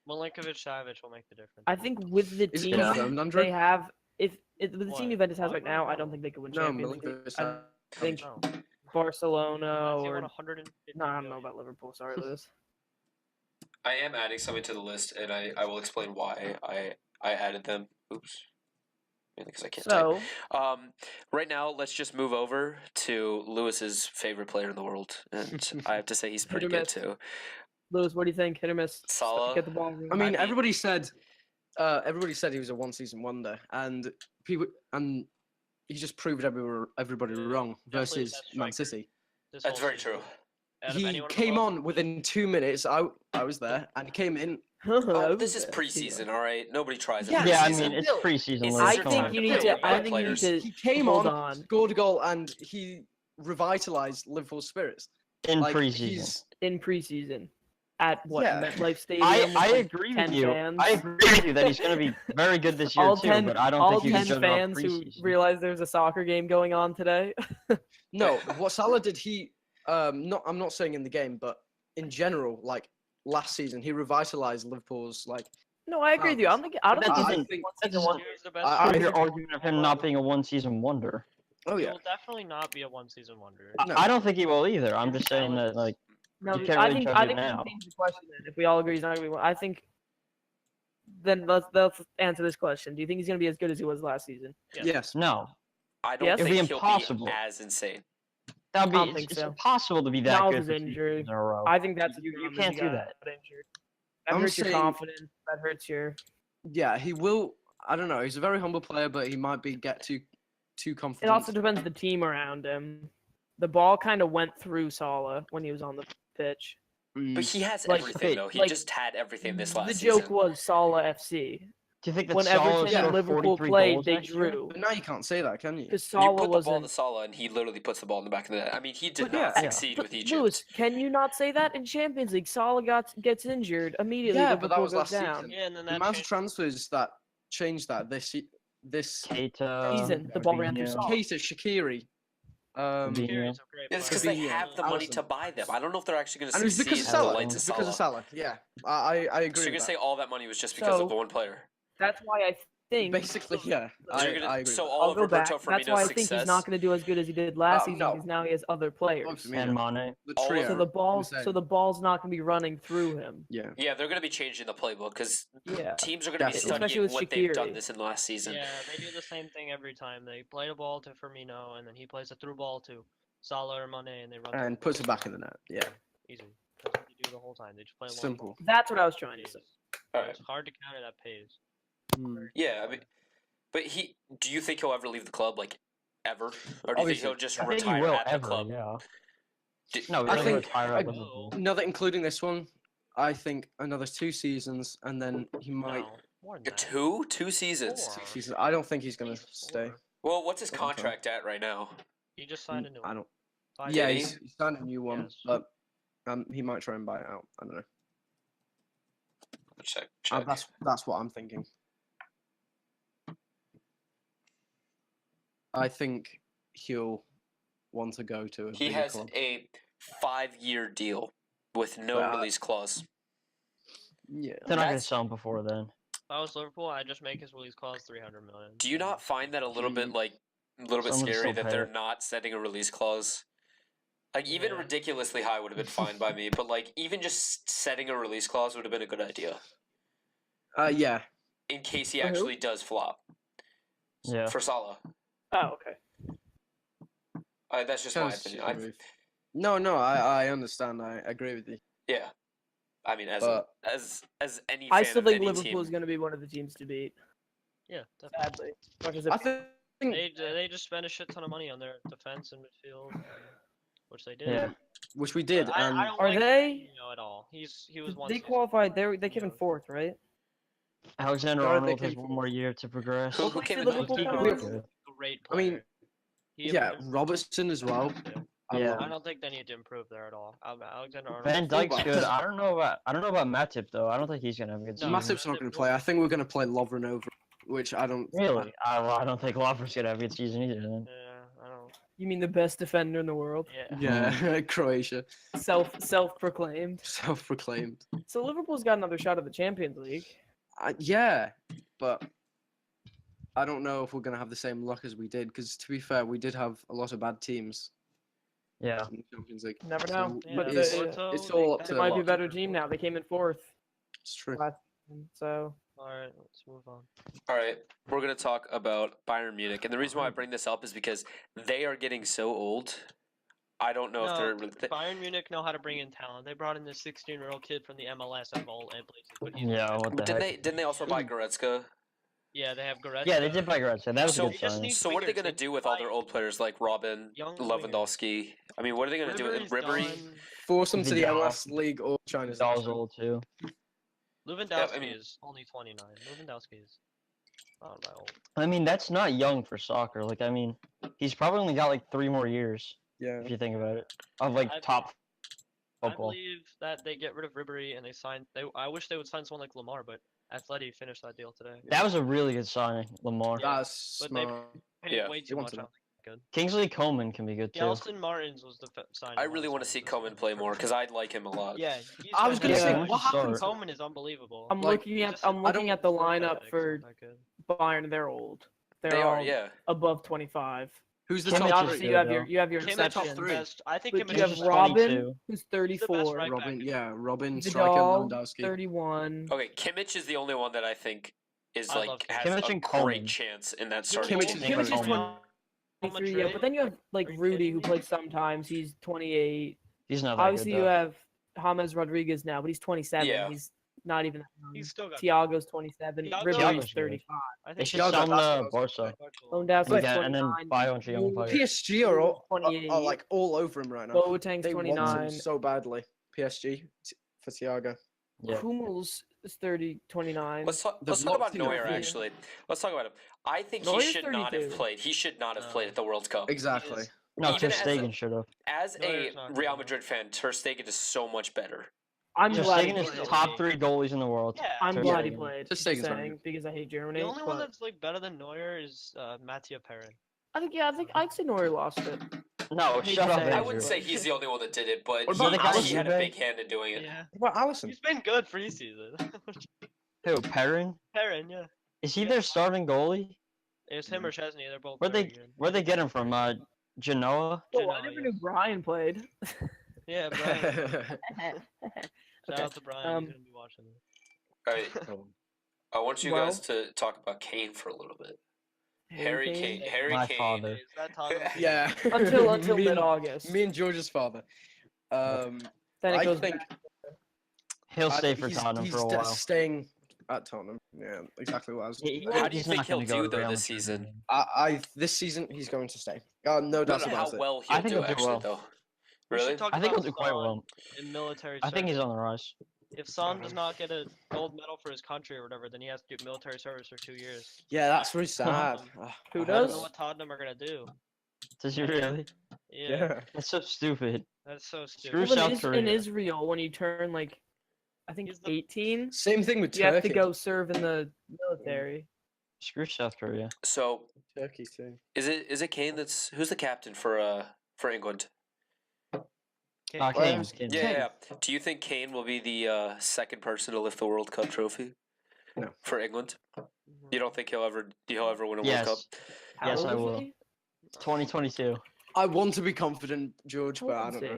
Milinkovic Savic will make the difference. I think with the Is it team confirmed, Andrew? they have, if with the What? team Juventus has right Pogba? now, I don't think they could win No, Champions League. Milinkovic I think No. Barcelona He or won 150 no, I don't know million. about Liverpool. Sorry, Liz. I am adding something to the list, and I will explain why I added them. Oops. Mainly because I can't type. So Right now, let's just move over to Lewis's favorite player in the world, and I have to say he's pretty or good miss. too. Lewis, what do you think? Hit or miss? Salah. Get the ball. rolling. I mean, mean- everybody said he was a one-season wonder, and he just proved everybody wrong Definitely versus the best Man striker. City. This That's whole very season. true. Out of He anyone in the came world. on within 2 minutes. I was there, and he came in Oh, this is preseason, all right. Nobody tries it. Yeah, Yeah, I preseason. mean it's Still, preseason. it's Luke, I their come think time on. you to need build to. young I think you need players. to. He came Hold on, on. scored a goal, and he revitalized Liverpool's spirits. in Like preseason. he's In preseason, at what Yeah. MetLife Stadium? I with, like, agree 10 with you. fans? I agree with you that he's going to be very good this year all too. 10, But I don't all think you 10 can judge him off fans who preseason. realize there's a soccer game going on today. no. What Salah did, he not. I'm not saying in the game, but in general, like last season, he revitalized Liverpool's like. No, I agree with you. I don't think. I don't That think I he's doesn't- think. one that season doesn't- wonder. Here's the best I part. Your think- argument of him not being a one-season wonder. Oh He yeah. will definitely not be a one-season wonder. No. I don't think he will either. I'm just saying that like No, You can't I really think judge I it think we now. can change the question then. If we all agree he's not gonna be one, I think. Then let's answer this question. Do you think he's gonna be as good as he was last season? Yes. Yes. no. I don't Yes? It'd think be he'll impossible. be as insane. That'd be I don't it's, think it's so. impossible to be that Miles good is for 2 injured. seasons in a row. I think that's You dumb if can't he do got that. injured. That I'm hurts your saying- confidence. That hurts your. Yeah, he will. I don't know. He's a very humble player, but he might be get too It confident. also depends the team around him. The ball kind of went through Salah when he was on the pitch. But he has Like, everything okay, though. He like, just had everything this last The season. joke was Salah FC. Do you think that When Salah Everton Yeah. and scored Liverpool 43 played, goals they next year? drew But now you can't say that, can you? because You Salah put the ball to wasn't. Salah, and he literally puts the ball in the back of the net. I mean, he did But not yeah. succeed But with Egypt. Lewis, can you not say that in Champions League? Salah gets injured immediately. Yeah, but that Liverpool was goes last down. season. Yeah, and then The that amount of changed. transfers that changed that this Keita, Season, the ball ran through Fabinho. Salah. Keita, Shaqiri, Fabinho. Karius a great Yeah, it's player. because they Fabinho, have the money Alisson. to buy them. I don't know if they're actually going to and it was succeed because of in the Salah. lights It's of because Salah. of Salah. Yeah, I agree. So you're with gonna say that. all that money was just because of So- one player? That's why I think. Basically, yeah. So I, you're gonna, I agree. so with all I'll of go back. Roberto That's Firmino's why I think success. he's not going to do as good as he did last season no. because now he has other players. that. And Mane. The all of trio. So the ball's insane. so the ball's not going to be running through him. Yeah. Yeah, they're gonna be changing the playbook because Yeah. teams are gonna be Definitely. Especially studying with what they've done Shaqiri. this in the last season. Yeah, they do the same thing every time. They play the ball to Firmino, and then he plays a through ball to Salah or Mane, and they run. through And the puts ball. it back in the net. Yeah. Easy. That's what they do the whole time. They just play a long Simple. ball. That's what I was trying to say. All right. It's hard to counter that pace. Hmm. Yeah, I mean, but do you think he'll ever leave the club, like ever, or do you think Obviously, he'll just I I think he retire will at the ever, club? yeah. Do- No, he's I gonna think- retire I- at Liverpool. Another, including this one, I think another 2 seasons, and then he might. No, more than that. Two seasons. Four. Seasons. I don't think he's gonna At least stay. 4. Well, what's his Okay. contract at right now? He just signed a new I one. don't. 5 Yeah, he? years. he's signed a new one, Yes. but he might try and buy it out. I don't know. Check. Check. That's what I'm thinking. I think he'll want to go to a He bigger has club. a 5-year deal with no Well, release clause. Yeah. They're not gonna That's- sell him before then. If I was Liverpool, I'd just make his release clause 300 million. Do you not find that a little bit Mm. like a little bit Someone scary still that pay they're it. not setting a release clause? Like even Yeah. ridiculously high would have been fine by me, but like even just setting a release clause would have been a good idea Yeah. in case he For who? actually does flop. Yeah. For Salah. Oh, okay. That's just my Sounds opinion. stupid. No, I understand. I agree with you. Yeah. I mean, as But- as any I fan still of think any Liverpool team, is going to be one of the teams to beat. Yeah, definitely. Sadly, as much as I it, think They just spent a shit ton of money on their defense and midfield, which they did. Yeah. which we did, I and don't Are like they- Firmino at all. He was one. they season. qualified. They came in Yeah. 4th, right? Alexander Where are they Arnold has came one from? more year to progress. Who What came place in did the Liverpool Keeper come was in? a great I mean, player. He yeah, improved. Robertson as well. Yeah. I don't think they need to improve there at all. Alexander Arnold. Van Dyke's fullbacks. good. I don't know about Matip though. I don't think he's gonna have a good No, season. Matip's not going to play. I think we're going to play Lovren over, which I don't. Really? I don't think Lovren's gonna have a good season either. Then. Yeah, I don't. You mean the best defender in the world? Yeah. Yeah, Croatia, Self-proclaimed. self-proclaimed. So Liverpool's got another shot at the Champions League. Yeah, but I don't know if we're going to have the same luck as we did. Because to be fair, we did have a lot of bad teams Yeah. in the Champions League. Never So know. Yeah, But it's, Porto, it's they all up got They to. might be a lot better to team improve. now. They came in 4th. It's true. So All right, let's move on. all right, we're gonna talk about Bayern Munich, and the reason why I bring this up is because they are getting so old. I don't know if No, they're. Bayern Munich know how to bring in talent. They brought in this 16-year-old kid from the MLS of all places. But he's Yeah. What the Didn't heck? they also buy Goretzka? Yeah, they have Goretzka. Yeah, they did buy Goretzka. That was So- a good sign. So what are they wingers. gonna They do with buy all their old players like Robin, young Lewandowski? I mean, what are they gonna do with Ribery's Ribery? done. Force them to the Vidal. MLS League or China's. Vidal's old too. Lewandowski mean- is only 29. Lewandowski is not that old. I mean, that's not young for soccer. Like, I mean, he's probably only got like 3 more years Yeah. if you think about it of like I- top I football. believe that they get rid of Ribery and they sign. I wish they would sign someone like Lamar, but Atleti finished that deal today. That was a really good signing, Lamar. Yeah, That's but they- smart. Paid Yeah. way They too wanted much. I that. don't think Kingsley Coman can be good too. Gelson Martins was the signing. I really want to see Coman play more because I like him a lot. Yeah, I was gonna say, fantastic. what happened- Coman is unbelievable. I'm Like, looking he's at just- I'm I looking don't- at the Work lineup ethic's for not that good. Bayern. They're old. They're They all are, yeah. above 25. Who's the Kimmich top is Obviously, three? you good, have though. your Kimmich is exceptions. the best. I think But Kimmich you have is Kimmich is Robin, 22. who's He's the best 34. right Robin, back. yeah, Robin, striker, Vidal, Lewandowski. 31. Okay, Kimmich is the only one that I think is I love like Kimmich. has Kimmich a and great Coman. chance in that Kimmich starting Kimmich team. is Kimmich is Coman. 23, yeah, but then you have like Are you Rudy, kidding who me? plays sometimes. He's 28. He's not that Obviously, good you though. have James Rodriguez now, but he's 27. Yeah. He's not even that young. He's still got. Tiago's 27. Thiago- Ribery's Thiago's good. 35. I They think should Thiago, sell him that's what I to was Barca. gonna Lewandowski's And then 29. buy a bunch of young Ooh, players. PSG are 28. like all over him right now. Boateng's They want 29. him so badly. PSG for Thiago. Yeah. Hummels is 29. Let's talk They've about locked him Neuer up. actually. Let's talk about him. I think he Neuer's should not have 32. played. He should not have No. played at the World Cup. Exactly. is- No, Even Ter as a- Stegen should have. As a Neuer's not Real good. Madrid fan, Ter Stegen is so much better. I'm Ter glad he Stegen is played. top 3 goalies in the world. Yeah. I'm Ter glad he Stegen. played. Ter just Stegen's very saying, good. because I hate Germany. The only one but that's like better than Neuer is Mattia Perrin. I think I'd say Neuer lost it. No, Hate shut to up, say it. I Andrew. wouldn't say he's the only one that did it, but What about he Alisson? had a big hand in doing it. Yeah. What about Allison? He's been good preseason. Who, Perrin? Perrin, yeah. Is he their starting goalie? It's him or Chesney. They're both. Where'd very they good. where'd they get him from? Genoa? Oh, I Genoa, never yes. knew Brian played. Yeah, Brian. Shout out to Brian. He's gonna be watching this. All right, I want you Well- guys to talk about Kane for a little bit. Harry Kane. Harry My Kane. father. Is that Tottenham? yeah. Until me, and, mid-August. me and George's father. Then it I goes think back. He'll I- stay for he's- Tottenham he's for a de- while. Staying at Tottenham. Yeah, exactly what I was. How do you He's think not he'll gonna go do to though Real this Madrid. season? I this season he's going to stay. No No, doubt no, about how it. well I he'll think do he'll do actually well. though. We should Really? talk I think he'll about do quite Son well. in military I think he's service. on the rise. If Son does not get a gold medal for his country or whatever, then he has to do military service for 2 years. Yeah, that's really sad. Who I I don't does? know what Tottenham are gonna do. Does he really? Yeah, Yeah. That's so stupid. that's so Screw stupid. South Well, in Korea. Israel, when you turn like, I think He's the- 18, Same thing with you Turkey. have to go serve in the military. Screw South Korea. So Turkey too. is it Kane that's who's the captain for England? Kane. Ah, Well, Kane. it's- Kane. Yeah, yeah. Do you think Kane will be the second person to lift the World Cup trophy? No. For England, you don't think he'll ever win a Yes. World Cup? How Yes, old I is will. he? 2022. I want to be confident, George, How but I old is don't know.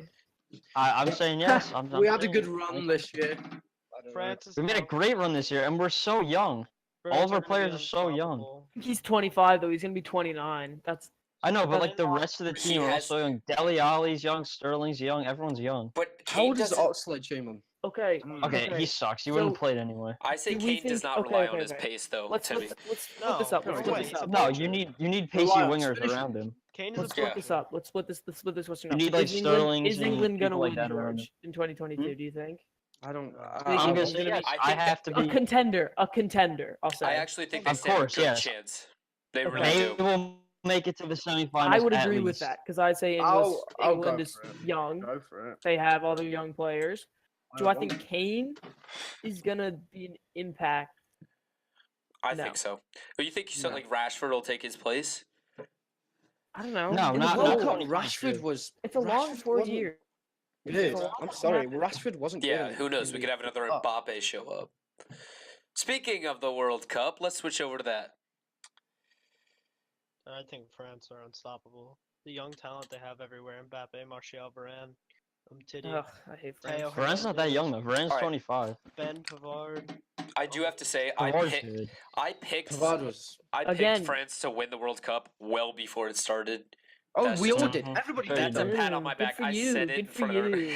he? I'm saying yes. We I'm had a saying good it. run this year. I don't know. France is We made a not- great run this year, and we're so young. France all of our gonna be players are so young. unstoppable. He's 25 though. He's gonna be 29. That's I know, but That's like the not- rest of the He team are has- also young. Dele Alli's young, Sterling's young, everyone's young. But How Kane old is doesn't. Oxlade Chamberlain? okay. Okay, Okay, he sucks. He wouldn't so- play it anyway. I say Do we Kane does think- not okay, rely on okay, his okay. pace though, Let's Timmy. let's split this No, up. no, Let's wait, split he's this a up. No, pitcher. you need pacey Rely on wingers finishing. around him. Kane is Let's a split Yeah. this up. Let's split this question You up. need, like, Is England, Sterlings is and England gonna people like win, that around George, in 2022? Do you think? I don't. I'm I'm gonna England's say gonna yes. be- I I think have to A be. contender. A contender. I'll say. I actually think they Of stand course, a good yes. chance. They Okay. really They do. will make it to the semifinals. I would at agree with least. that because I'd say I'll go England is for it. young. Go for it. They have other young players. Do I want- think Kane is gonna be an impact? I No. think so. But you think something No. like Rashford will take his place? I don't know. No, In the not- World not Cup, 2022. Rashford was. It's a long Rashford 4 wasn't years. Good. It's a lot I'm to sorry, happen. Rashford wasn't. good Yeah, in- who knows? in We the could have another Cup. Mbappe show up. Speaking of the World Cup, let's switch over to that. I think France are unstoppable. The young talent they have everywhere: Mbappe, Martial, Varane, Titi, Ugh, I hate Theo France. Varane's not that young though. Varane's Alright. 25. Ben Pavard. I do have to say, I Pavard's picked good. Pavard was. Again- France to win the World Cup well before it started. Oh, That's we just all a- did. Everybody Very did. That's a good. pat on my Good back. for I you. said it Good in for front you. of her. Would you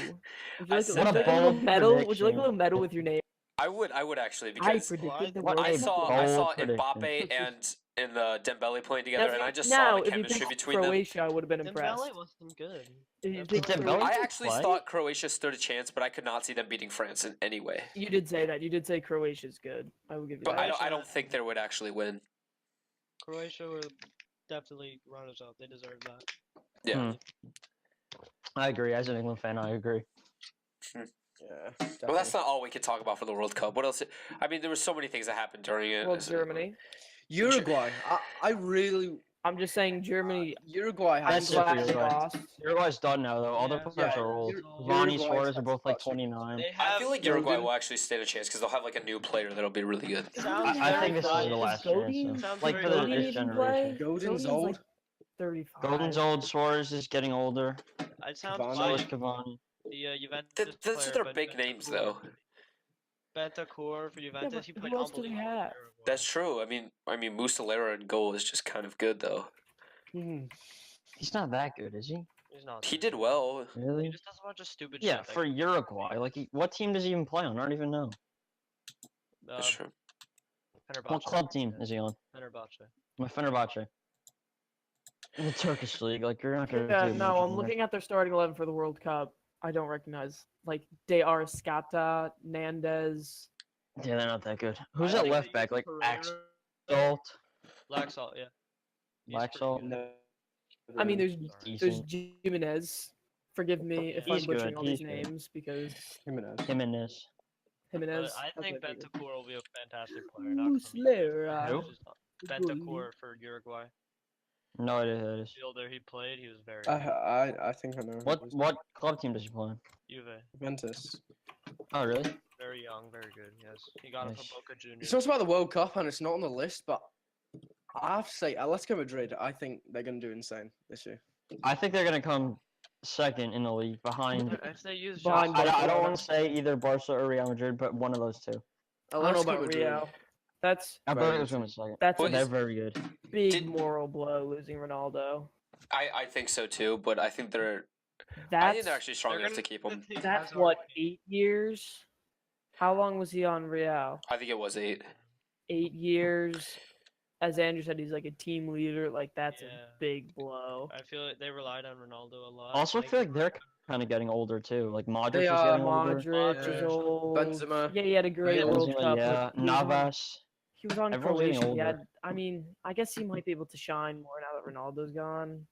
I like, said would you like that. a little Bold medal? Would you like a prediction. little medal with your name? I would actually I because predicted the What World I a Cup saw winner. bold Mbappe prediction. and Dembele playing Now, together, and I just now, saw the if you chemistry picked between them. Croatia, I would have been impressed. Dembele wasn't good. If you Dembele picked was- Dembele- I did actually play? thought Croatia stood a chance, but I could not see them beating France in any way. You did say that. You did say Croatia's good. I will give you But that. I don't think they would actually win. Croatia were definitely runners up. They deserve that. Yeah. I agree. As an England fan, I agree. Yeah. Well, that's not all we could talk about for the World Cup. What else? I mean, there were so many things that happened during it. Well, Germany. Uruguay. I really I'm just saying Germany. Uruguay I'm has That's it for glad they Uruguay. lost. Uruguay's done now, though. All their Yeah. players Yeah, are old. Uruguay Vani, has Suarez are both like such a- 29. They I have. feel like Uruguay Godin. will actually stand a chance because they'll have like a new player that'll be really good. Sounds I very think this is the biased. last Godin? chance. Sounds Like very for the, Godin this even generation. play? Godin's Godin's old. like 35. Golden's old. Suarez is getting older. It sounds Cavani. So is biased. Cavani. The Juventus Those player, are their but big names, Bentancur- though. Bentancur for Juventus. but He who played else do they unbelievable for have? Uruguay. That's true. I mean, Muslera in goal is just kind of good, though. He's not that good, is he? He's not. He that did good. well. He Really? just does a bunch of stupid Yeah, shit. for Uruguay. Like, what team does he even play on? I don't even know. That's true. Fenerbahce. What club team is he on? Fenerbahce. My Fenerbahce. In the Turkish league, like you're not gonna. Yeah, do no, much I'm in there. looking at their starting 11 for the World Cup. I don't recognize like De Arrascata, Nandez. Yeah, they're not that good. Who's I that think left they back? use Like Pereira- Axel, Laxalt, yeah. He's Black pretty Salt. good. I mean, there's decent. Jimenez. Forgive me if He's I'm butchering good, all these he's good. names because Jimenez. Jimenez. But I think okay, very good. Bentancur will be a fantastic player. Not gonna be- Muslera. Who? Just not- Bentancur for Uruguay. No idea who that is. Fielder he played, he was very I good. I think I know. who it is. What club team does he play on? Juve. Juventus. Oh, really? Very young, very good, yes. He got it Nice. from Boca Juniors. It's not about the World Cup and it's not on the list, but I have to say, Atletico Madrid. I think they're gonna do insane this year. I think they're gonna come second in the league behind. If they use Behind Josh, I don't Barcelona. want to say either Barca or Real Madrid, but one of those two. I don't know Atletico about Madrid. Real. That's I Very believe it was going to second. that's What a They're very good. big Did- moral blow losing Ronaldo. I think so too, but I think I That's think they're actually strong they're enough to gonna keep him. take that's Hazard. what 8 years. How long was he on Real? I think it was 8. 8 years. As Andrew said, he's like a team leader. Like that's Yeah. a big blow. I feel like they relied on Ronaldo a lot. Also, I and feel like they're kind of getting older too. Like Modric They is are. getting older. Modric is Modric. old. Benzema. Yeah, he had a great Benzema, World Cup. yeah, but he was on- Navas. He was on Everyone's getting Croatia. He older. had, I mean, I guess he might be able to shine more now that Ronaldo's gone.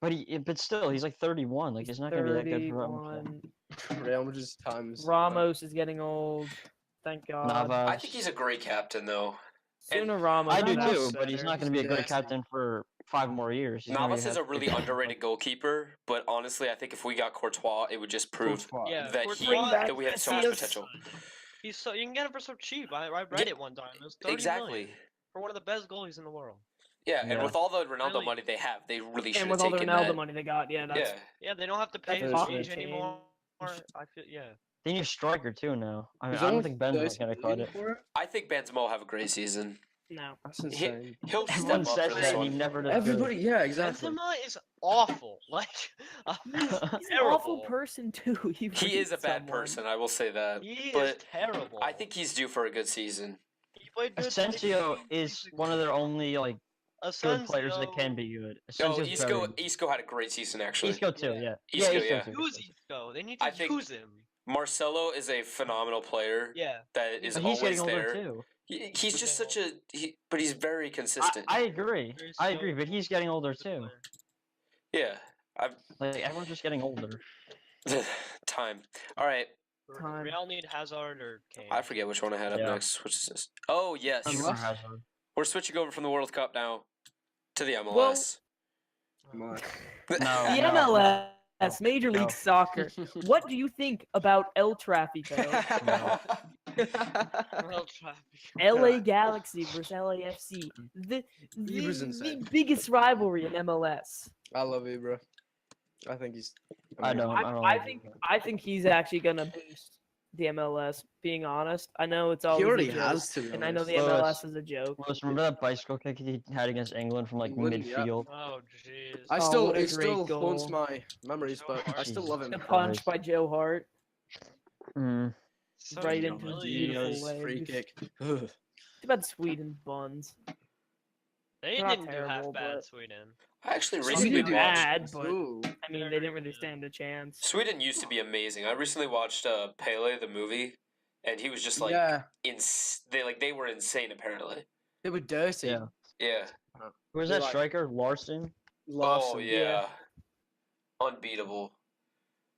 But still, he's like 31. Like, he's not gonna be that good for Real Madrid. 31. Real Madrid's times. Ramos is getting old. Thank God. Navas. I think he's a great captain, though. Sooner Ramos. I do Navas too, is but he's better. not gonna be a good Yeah. captain for 5 more years. He's gonna Navas be is a really half- underrated goalkeeper, but honestly, I think if we got Courtois, it would just prove Yeah, that Courtois- that we have so much Casillas. potential. He's so you can get him for so cheap. I read Yeah, it one time. It was 30 Exactly. million for one of the best goalies in the world. Yeah, and Yeah. with all the Ronaldo Really? money they have, they really should And have with all the taken Ronaldo that. money they got, yeah, that's Yeah, Yeah, they don't have to pay That's the awesome. wage anymore. I feel yeah. They need a striker too now. I mean, He's I don't only think Benzema's 30 gonna cut million it. for it? I think Benzema will have a great season. no. That's insane. He'll step Everyone up says for that, this and he one. never does. good. Everybody, yeah, exactly. Benzema is awful. Like He's an awful terrible. person too. He is raped a bad someone. person, I will say that. He is But terrible. I think he's due for a good season. he played good. Asensio 20 is seasons one of their only like good Asensio, players that can be good. No, Asensio's very Isco good. Isco had a great season actually. Isco too, Yeah. yeah. Isco, Isco yeah. too, Use Isco too. Isco. They need to I think- use him. Marcelo is a phenomenal player Yeah. that is But he's getting always older there. too. He's just such a but he's very consistent. I agree. Very I skilled agree, but he's getting older defensive too. player. Yeah, Like everyone's just getting older. time. All right, Time. Real need Hazard or Kane. I forget which one I had up Yeah. next. Which is this? Oh yes, Unless- Hazard. we're switching over from the World Cup now to the MLS. Come on. The No. MLS, Major League No. Soccer. What do you think about El Tráfico? Real traffic. LA Galaxy versus LAFC. The Ibra's insane. biggest rivalry in MLS. I love Ibra. I think he's. I don't. I don't. I like think it. I think he's actually gonna boost the MLS. Being honest, I know it's all He already has, to be and I know the honest. Well, MLS is a joke. Lewis, remember that bicycle kick he had against England from like England, yeah. midfield? Oh jeez. I Oh, still, what a it still great haunts goal. my memories, but I still love him. The Jesus punch Christ. by Joe Hart. Mm. So Right into Ronaldinho's his beautiful humiliating. leg. free Just- kick. Ugh. Too bad Sweden buns. They They're not didn't do terrible, half bad, but- Sweden. I actually Sweden recently did watched. bad, but Ooh. I mean, They're they didn't really good. stand a chance. Sweden used to be amazing. I recently watched Pele the movie, and he was just like Yeah, they were insane apparently. they were dirty. Yeah. Yeah. Who was They're that like- striker? Larson? Larson. Oh yeah. Unbeatable.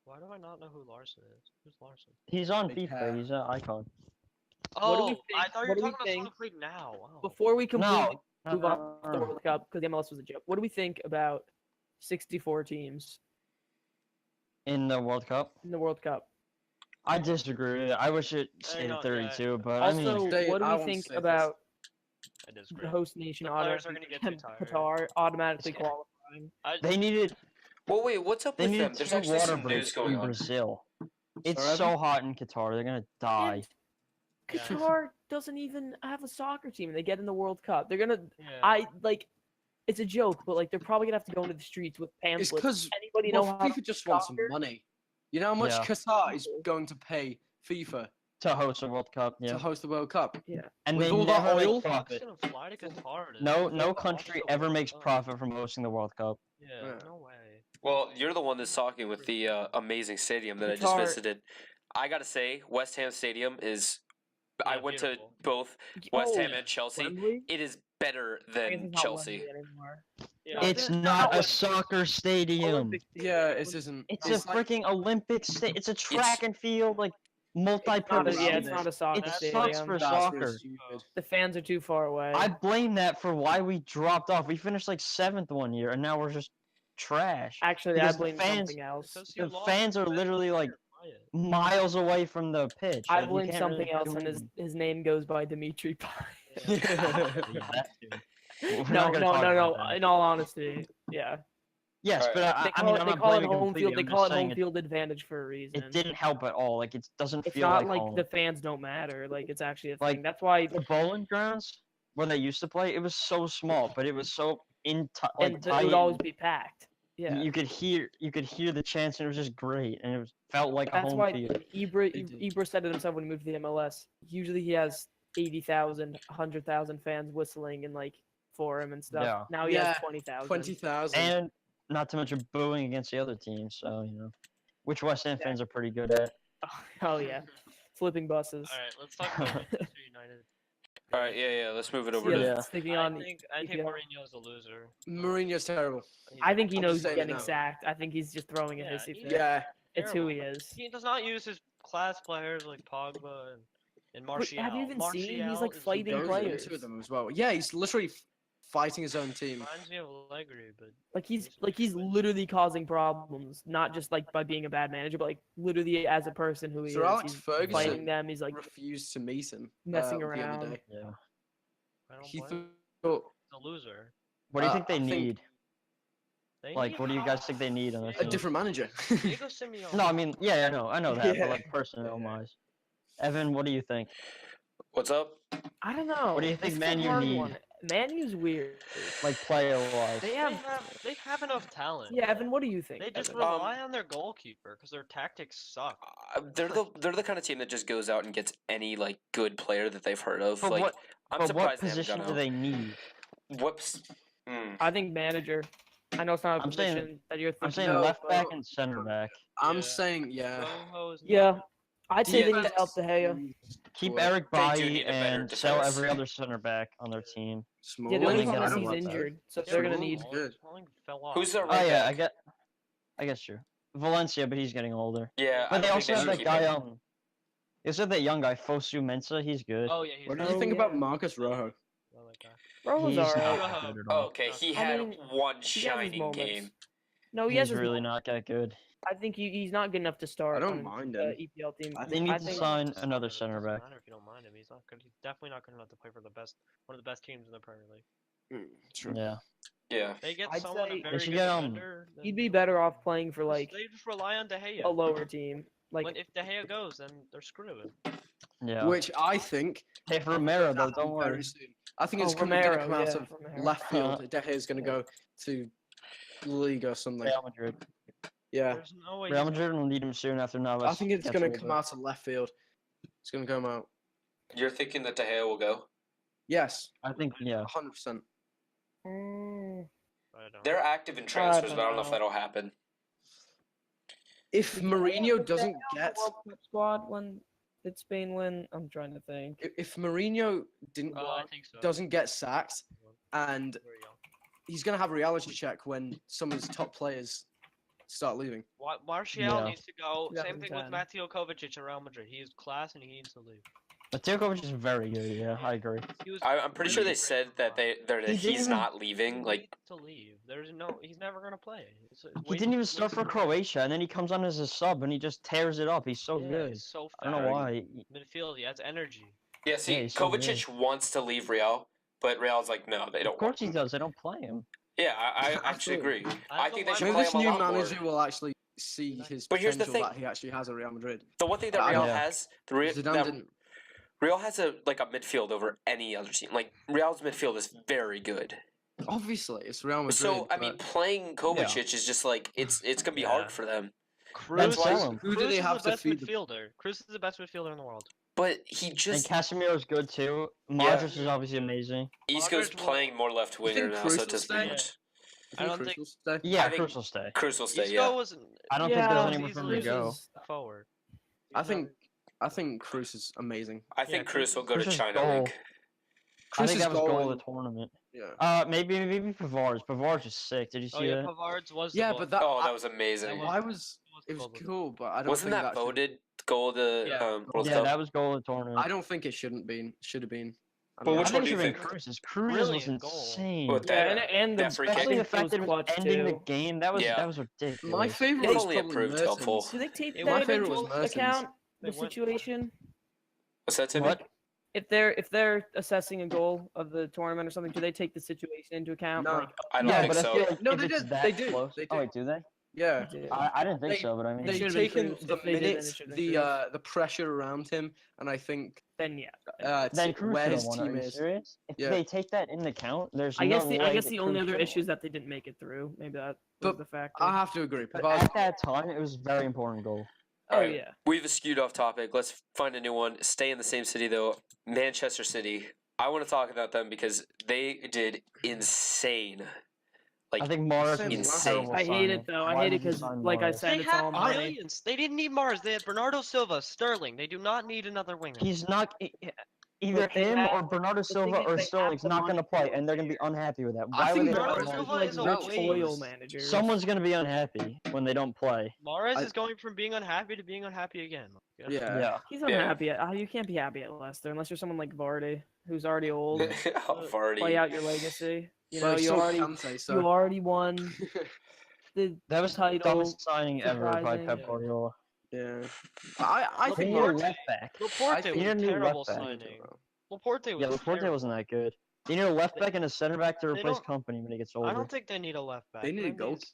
Why do I not know who Larson is? Who's Larson? He's on Big FIFA. hair. He's an icon. What do we Oh, I think- thought you what were do we talking about think- someone who played now. Wow. Before we completely No. move on to the World Cup, because the MLS was a joke, what do we think about 64 teams In the World Cup? in the World Cup? I disagree. I wish it I stayed know, at yeah. 32, but Also, I mean, They- what do I we want to think say this. about I the disagree. host nation The honor players are gonna get too tired. Qatar automatically Yeah. qualifying? they needed Well, wait, what's up they with them? needed There's 2 actually water some news breaks going in on. Brazil. It's Sorry, so hot in Qatar. They're gonna die. And Yeah. Qatar doesn't even have a soccer team. They get in the World Cup. They're gonna. Yeah. I like. It's a joke, but like they're probably gonna have to go into the streets with It's pamphlets. because Anybody know how FIFA to just wants some soccer? money. You know how much Yeah. Qatar is going to pay FIFA To host a World Cup, to yeah. host the World Cup? And with they all that never oil? make profit. Who's gonna fly to Qatar? to No, watch no the country World ever makes Cup? profit from hosting the World Cup. Yeah, Yeah. no way. Well, you're the one that's talking with the amazing stadium that I just Qatar- visited. I gotta say, West Ham Stadium is. I Yeah, went beautiful. to both West Ham Oh, and Chelsea. Wembley? It is better I guess than it's not Chelsea. Wembley anymore. Yeah. No, It's it's not a not soccer stadium. Olympic Yeah, Stadium. it isn't. It's a like- freaking Olympic state. It's a track and field, like multi-purpose. Yeah, it's Stadium. not a soccer It stadium. sucks for That's really soccer. stupid. The fans are too far away. I blame that for why we dropped off. We finished like 7th one year, and now we're just trash. Actually, I because the blame fans- something else. Because you The lost fans are the literally like Quiet. miles away from the pitch. I like, you blame can't something really else, do and anything. his name goes by Dimitri Payet. You have to. We're No, not gonna no, talk no, about no. that. In all honesty, yeah. Yes, Alright. but They I mean, call I'm it, they not call it blaming home completely. field. They I'm call just it home saying field advantage for a reason. it didn't help at all. Like it doesn't It's feel not like like home. the fans don't matter. Like it's actually a Like, thing. That's why. The bowling grounds where they used to play, it was so small, but it was so like And tight. it would always be packed. Yeah. You could hear the chants, and it was just great, and it was, felt like a That's home why field. Ibra said it himself when he moved to the MLS. Usually he has 80,000, 100,000 fans whistling and like for him and stuff. Yeah. Now he Yeah, has 20,000. 20,000. And not to mention booing against the other team, so which West Ham fans are pretty good at. Oh yeah, flipping buses. All right, let's talk about Manchester United. All right, yeah. Let's move it over Yeah, to. Yeah. sticking I on. think EPL. Mourinho's a loser. Mourinho's terrible. He's I think he I'm knows just he's saying getting now. sacked. I think he's just throwing a Yeah, hissy he- fit. Yeah. It's who he terrible. is. He does not use his class players like Pogba and But Martial. have you even seen? He's Martial like is- fighting Goes players. into them as well. Yeah, he's literally fighting his own team. Reminds me of Allegri, but He's literally causing problems, not just like by being a bad manager, but like literally as a person who he Sir is. Alex He's Ferguson fighting them. He's like refused to meet him. messing the other around. day. Yeah. I don't He blame him. thought He's a loser. What do you think I they think- need? They Like, need what do you guys think they need on their a team? different manager. Diego Simeone. No, I mean, yeah, I know that, Yeah. but like personnel wise. Evan, what do you think? What's up? I don't know. What do you think It's a Man U hard need? one. Man U's weird. Like player wise? They They have enough talent. Yeah, Evan. What do you think? They just Evan? rely on their goalkeeper because their tactics suck. They're the kind of team that just goes out and gets any like good player that they've heard of. But like what? I'm But what surprised they haven't position gone do out. they need? Whoops. Mm. I think manager. I know it's not a I'm saying- position that you're thinking I'm saying of, left but- back and center back. I'm Yeah. saying, yeah. Rojo is not Yeah, good. I'd say they need to help De Gea. Keep Sure. Eric They do Bailly need a better and sell defense. every other center back on their team. Small. Yeah, the only Smalling, problem I is don't he's want that. injured, so Yeah, they're gonna Smalling. need. Good. Smalling fell off. Who's their Oh right yeah, back? I guess true. Valencia, but he's getting older. Yeah, But I they don't also think have they that should keep guy. him. They also have that young guy Fosu Mensah. He's good. Oh yeah, he's What do really you think Oh, about yeah. Marcus Rojo? I like that. Rojo's He's alright. not Rojo. good at Oh, all. okay, he I had mean, one his shining moments. game. No, he He's has his really moments. not that good. I think he's not good enough to start. I don't on mind the him. EPL team. They need to think- sign Doesn't another matter, it center doesn't back. matter if you don't mind him. He's not good. He's definitely not good enough to play for one of the best teams in the Premier League. True. Yeah. Yeah. They get I'd someone say- a very should good get, defender. then He'd be better off playing for just- like they just rely on De Gea. a lower team. Like When if De Gea goes, then they're screwed. Yeah. Which I think. Hey, for Romero though, happen don't worry. very soon. I think it's Oh, going to Romero, come out yeah, of Romero. left field. De Gea's going to go to League or something. Real Madrid. Yeah. There's no way. Real he's Madrid will need him soon after Navas. I think it's gets going to older. come out of left field. It's gonna come out. You're thinking that De Gea will go? Yes, I think yeah. 100%. Mm, I don't. They're active in transfers, don't but I don't know if know. that'll happen. If did they Mourinho have doesn't the get World Cup squad when did Spain win? I'm trying to think. if Mourinho didn't I think so. doesn't get sacked, and Very young. he's gonna have a reality check when some of his top players start leaving. Martial Yeah. needs to go. Same thing with 2010. Mateo Kovacic in Real Madrid. He is class and he needs to leave. But Tiokovic is very good. Yeah, I agree. He was I'm pretty sure really they great said for that Milan. that He didn't he's even- not leaving. Like, Needs to leave. There's no. He's never gonna play. He didn't even start for Croatia, and then he comes on as a sub, and he just tears it up. He's so good. He's so fast. I don't know why. Midfield. He has energy. yeah, see, he's so good. Kovacic wants to leave Real, but Real's like, no, they don't. Of course he does. They don't play him. Yeah, I actually Absolutely. agree. I I think they don't should know Maybe play this him a new lot more. manager will actually see his But here's the potential thing. that he actually has at Real Madrid. The one thing that I Real don't- has, Zidane didn't. Real has a midfield over any other team. Like Real's midfield is very good. Obviously, it's Real Madrid. So I mean, but playing Kovacic is just like it's gonna be Yeah. hard for them. Cruz, sell him. Who do Cruz they is have the to best feed the- midfielder. Cruz is the best midfielder in the world. But he And just Casemiro's good too. Modric is obviously amazing. Isco's Modric will- playing more left winger think now, Cruz so will it doesn't stay? make much. I don't Cruz think- will stay. Yeah, I think- Cruz will stay. Cruz will stay. Isco Yeah, was. I don't Yeah, think there's he's anywhere for him to easily go. is- forward. I think Cruz is amazing. I think Yeah, Cruz will go to Cruz's China goal. League. I think Cruz's that was goal of and- the tournament. Yeah. Maybe Pavard's. Pavard's is sick. Did you see Oh yeah, that? Pavard's was. The Yeah, goal. but that. Oh, that was amazing. That Why was the it was goal of the- cool, but I don't Wasn't think that should- voted goal of the Yeah. World Yeah, Cup? that was goal of the tournament. I don't think it shouldn't been. Should have been. I But don't which I know. one think do you it should've been think? Cruz's. Cruz Brilliant was goal. insane. What, Yeah, that- and that free kick? Especially I the think it fact was that it was clutch ending the too. game. That was Yeah. ridiculous. My favorite It's was only probably approved Mertens. helpful. Do they take It that was- favorite was into Mertens. account They the went- situation? What's that, Timmy? What? If they're assessing a goal of the tournament or something, do they take the situation into account? No. Like, I don't Yeah, think but I so. feel like No, if they it's did. that They do. close. They Oh do. wait, do they? Yeah. I didn't think They- so, but I mean, They've should've been taken Cruz. the If they did, then it minutes, should've been Cruz. the pressure around him, and I think then yeah. then Cruz where should have his won. Are team you is. serious? If Yeah. they take that into account, there's I guess no the way the that only Cruz other should issue is won. that they didn't make it through. Maybe that But was the factor. I have to agree. But Pavard- at that time, it was a very important goal. oh Alright. yeah. We've skewed off topic. Let's find a new one. Stay in the same city though. Manchester City. I want to talk about them because they did insane. Like I think Morris Insane. was a Insane. terrible I hate signing. it though. I Why hate did it you because, sign like I Morris? said, They it's all have money. millions. They didn't need Mars. They had Bernardo Silva, Sterling. They do not need another winger. He's not either But they him have- or Bernardo thing Silva is or they have Sterling's the not going to money play, for and they're going to be unhappy with that. Why think would they? Bernardo not Silva want is to- a Rich waste. oil manager. Someone's going to be unhappy when they don't play. Mares I- is going from being unhappy to being unhappy again. Yeah. Yeah. He's Yeah. unhappy. You can't be happy at Leicester unless you're someone like Vardy, who's already old. Vardy. Play out your legacy. You know, But you so already Kante, so you already won the That was the title. dumbest signing ever by surprising. Pep Guardiola. yeah. I They think need a Laporte- left back. Laporte think- was Need a a new terrible left back. signing. Laporte was Yeah, Laporte terrible. wasn't that good. They need a left back and a center back to They replace don't- Company when he gets I older. don't think they need a left back. They need a Mendy's